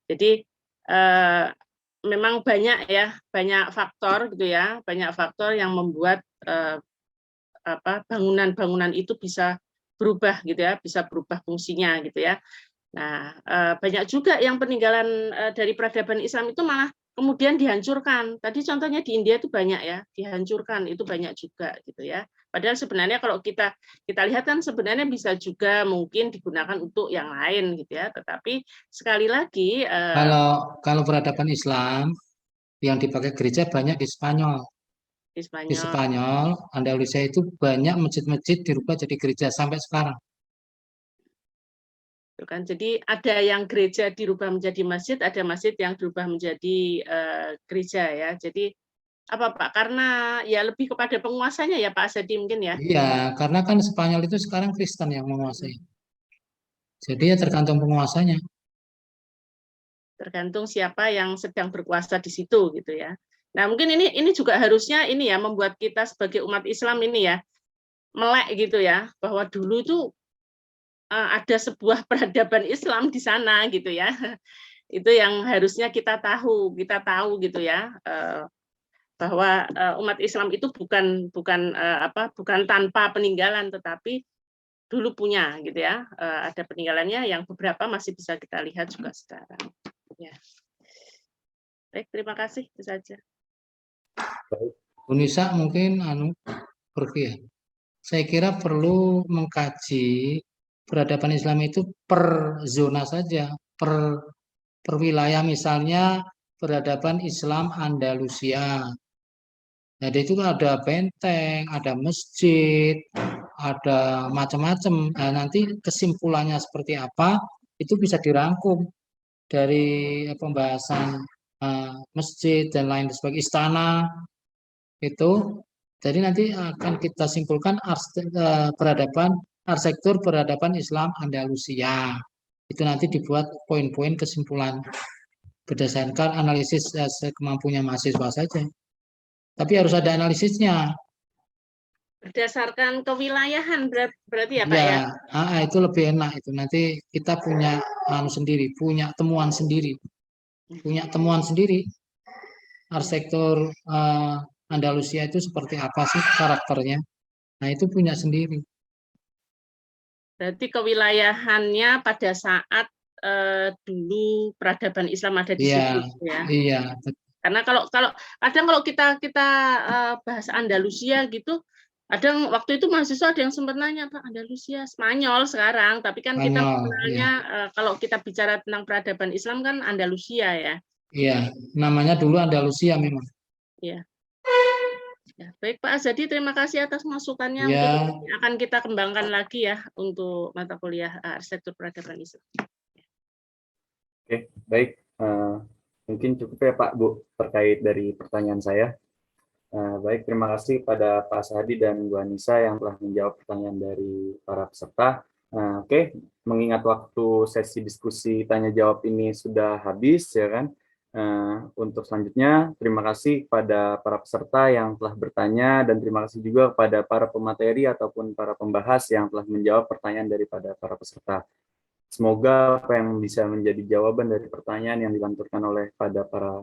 Jadi memang banyak ya, banyak faktor gitu ya, banyak faktor yang membuat bangunan-bangunan itu bisa berubah gitu ya, bisa berubah fungsinya gitu ya. Nah, banyak juga yang peninggalan dari peradaban Islam itu malah kemudian dihancurkan. Tadi contohnya di India itu banyak ya, dihancurkan itu banyak juga gitu ya. Padahal sebenarnya kalau kita lihat kan sebenarnya bisa juga mungkin digunakan untuk yang lain gitu ya. Tetapi sekali lagi kalau peradaban Islam yang dipakai gereja banyak di Spanyol. Di Spanyol, Andalusia itu banyak masjid-masjid dirubah jadi gereja sampai sekarang. Kan jadi ada yang gereja dirubah menjadi masjid, ada masjid yang dirubah menjadi gereja ya. Jadi apa Pak? Karena ya lebih kepada penguasanya ya Pak Asadi mungkin ya. Iya, karena kan Spanyol itu sekarang Kristen yang menguasai. Jadi ya tergantung penguasanya. Tergantung siapa yang sedang berkuasa di situ gitu ya. Nah mungkin ini juga harusnya ini ya membuat kita sebagai umat Islam ini ya melek gitu ya, bahwa dulu itu ada sebuah peradaban Islam di sana gitu ya. Itu yang harusnya kita tahu gitu ya, bahwa umat Islam itu bukan tanpa peninggalan, tetapi dulu punya gitu ya. Ada peninggalannya yang beberapa masih bisa kita lihat juga sekarang. Ya. Baik, terima kasih itu saja. Bu Nisa mungkin pergi ya. Saya kira perlu mengkaji peradaban Islam itu per zona saja, per wilayah, misalnya peradaban Islam Andalusia. Jadi itu ada benteng, ada masjid, ada macam-macam. Nah, nanti kesimpulannya seperti apa itu bisa dirangkum dari pembahasan masjid dan lain sebagainya, istana itu. Jadi nanti akan kita simpulkan arsitektur peradaban Islam Andalusia. Itu nanti dibuat poin-poin kesimpulan berdasarkan analisis kemampuannya mahasiswa saja. Tapi harus ada analisisnya. Berdasarkan kewilayahan berarti ya Pak ya? Ya, itu lebih enak itu. Nanti kita punya sendiri, punya temuan sendiri. Arsitektur Andalusia itu seperti apa sih karakternya? Nah, itu punya sendiri. Berarti kewilayahannya pada saat dulu peradaban Islam ada di situ ya. Iya. Karena kadang kalau kita bahas Andalusia gitu, kadang waktu itu mahasiswa ada yang sempat nanya, Pak, Andalusia Spanyol sekarang, tapi kan kita mengenalnya kalau kita bicara tentang peradaban Islam kan Andalusia ya. Iya, namanya dulu Andalusia memang. Iya. Ya, baik Pak Azadi, terima kasih atas masukannya. Ya. Mungkin akan kita kembangkan lagi ya untuk mata kuliah arsitektur peradaban Islam. Oke, baik. Mungkin cukup ya Pak Bu terkait dari pertanyaan saya. Baik, terima kasih pada Pak Sadi dan Bu Anissa yang telah menjawab pertanyaan dari para peserta. Oke, mengingat waktu sesi diskusi tanya jawab ini sudah habis ya kan. Untuk selanjutnya, terima kasih kepada para peserta yang telah bertanya dan terima kasih juga kepada para pemateri ataupun para pembahas yang telah menjawab pertanyaan daripada para peserta. Semoga apa yang bisa menjadi jawaban dari pertanyaan yang dilanturkan oleh pada para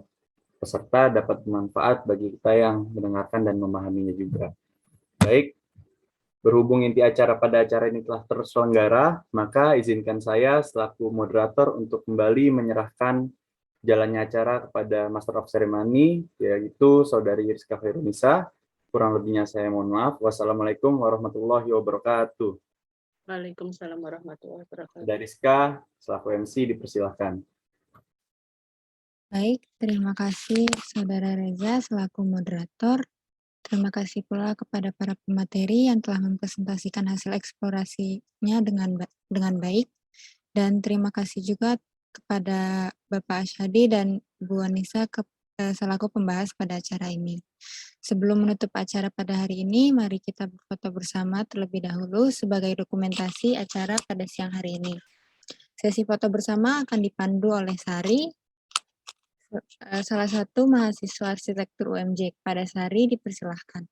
peserta dapat bermanfaat bagi kita yang mendengarkan dan memahaminya juga. Baik, berhubung inti acara pada acara ini telah terselenggara, maka izinkan saya selaku moderator untuk kembali menyerahkan jalannya acara kepada Master of Ceremony, yaitu Saudari Rizka Khairunisa. Kurang lebihnya saya mohon maaf. Wassalamualaikum warahmatullahi wabarakatuh. Waalaikumsalam warahmatullahi wabarakatuh. Saudari Rizka, selaku MC dipersilahkan. Baik, terima kasih Saudara Reza selaku moderator. Terima kasih pula kepada para pemateri yang telah mempresentasikan hasil eksplorasinya dengan baik. Dan terima kasih juga kepada Bapak Asyhadi dan Bu Anissa selaku pembahas pada acara ini. Sebelum menutup acara pada hari ini, mari kita berfoto bersama terlebih dahulu sebagai dokumentasi acara pada siang hari ini. Sesi foto bersama akan dipandu oleh Sari, salah satu mahasiswa arsitektur UMJ. Pada Sari, dipersilahkan.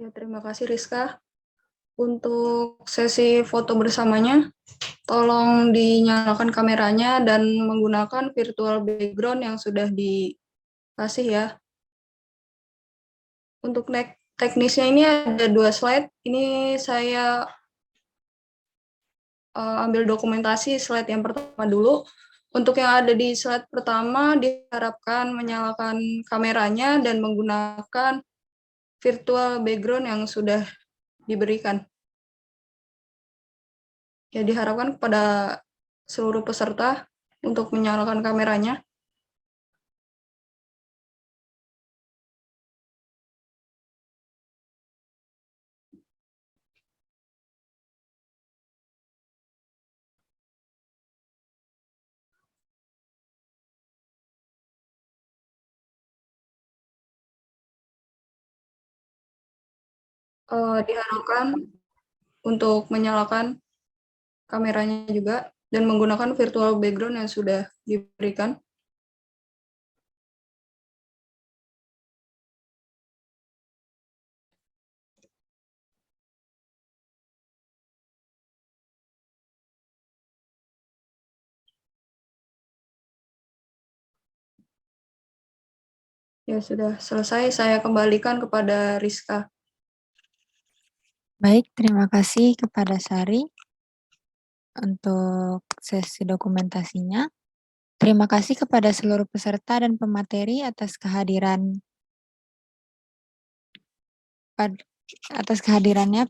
Ya, terima kasih Rizka. Untuk sesi foto bersamanya, tolong dinyalakan kameranya dan menggunakan virtual background yang sudah dikasih ya. Untuk teknisnya ini ada 2 slide. Ini saya ambil dokumentasi slide yang pertama dulu. Untuk yang ada di slide pertama, diharapkan menyalakan kameranya dan menggunakan virtual background yang sudah diberikan. Ya, diharapkan kepada seluruh peserta untuk menyalakan kameranya. Diharapkan untuk menyalakan kameranya juga dan menggunakan virtual background yang sudah diberikan. Ya, sudah selesai. Saya kembalikan kepada Rizka. Baik, terima kasih kepada Sari untuk sesi dokumentasinya. Terima kasih kepada seluruh peserta dan pemateri atas kehadirannya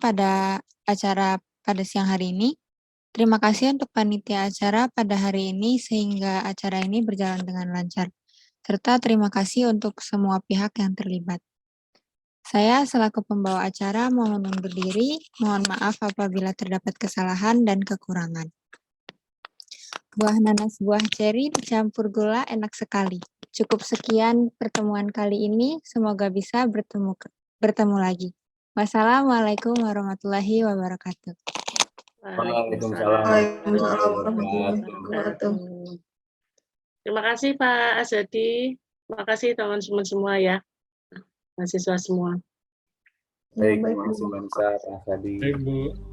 pada acara pada siang hari ini. Terima kasih untuk panitia acara pada hari ini sehingga acara ini berjalan dengan lancar. Serta terima kasih untuk semua pihak yang terlibat. Saya selaku pembawa acara mohon undur diri, mohon maaf apabila terdapat kesalahan dan kekurangan. Buah nanas buah ceri dicampur gula enak sekali. Cukup sekian pertemuan kali ini, semoga bisa bertemu lagi. Wassalamualaikum warahmatullahi wabarakatuh. Waalaikumsalam warahmatullahi wabarakatuh. Terima kasih Pak Asyhadi. Terima kasih teman-teman semua ya. Mahasiswa semua. Baik, terima kasih Mbak Nisa, Pak Asyhadi. Baik, Bu.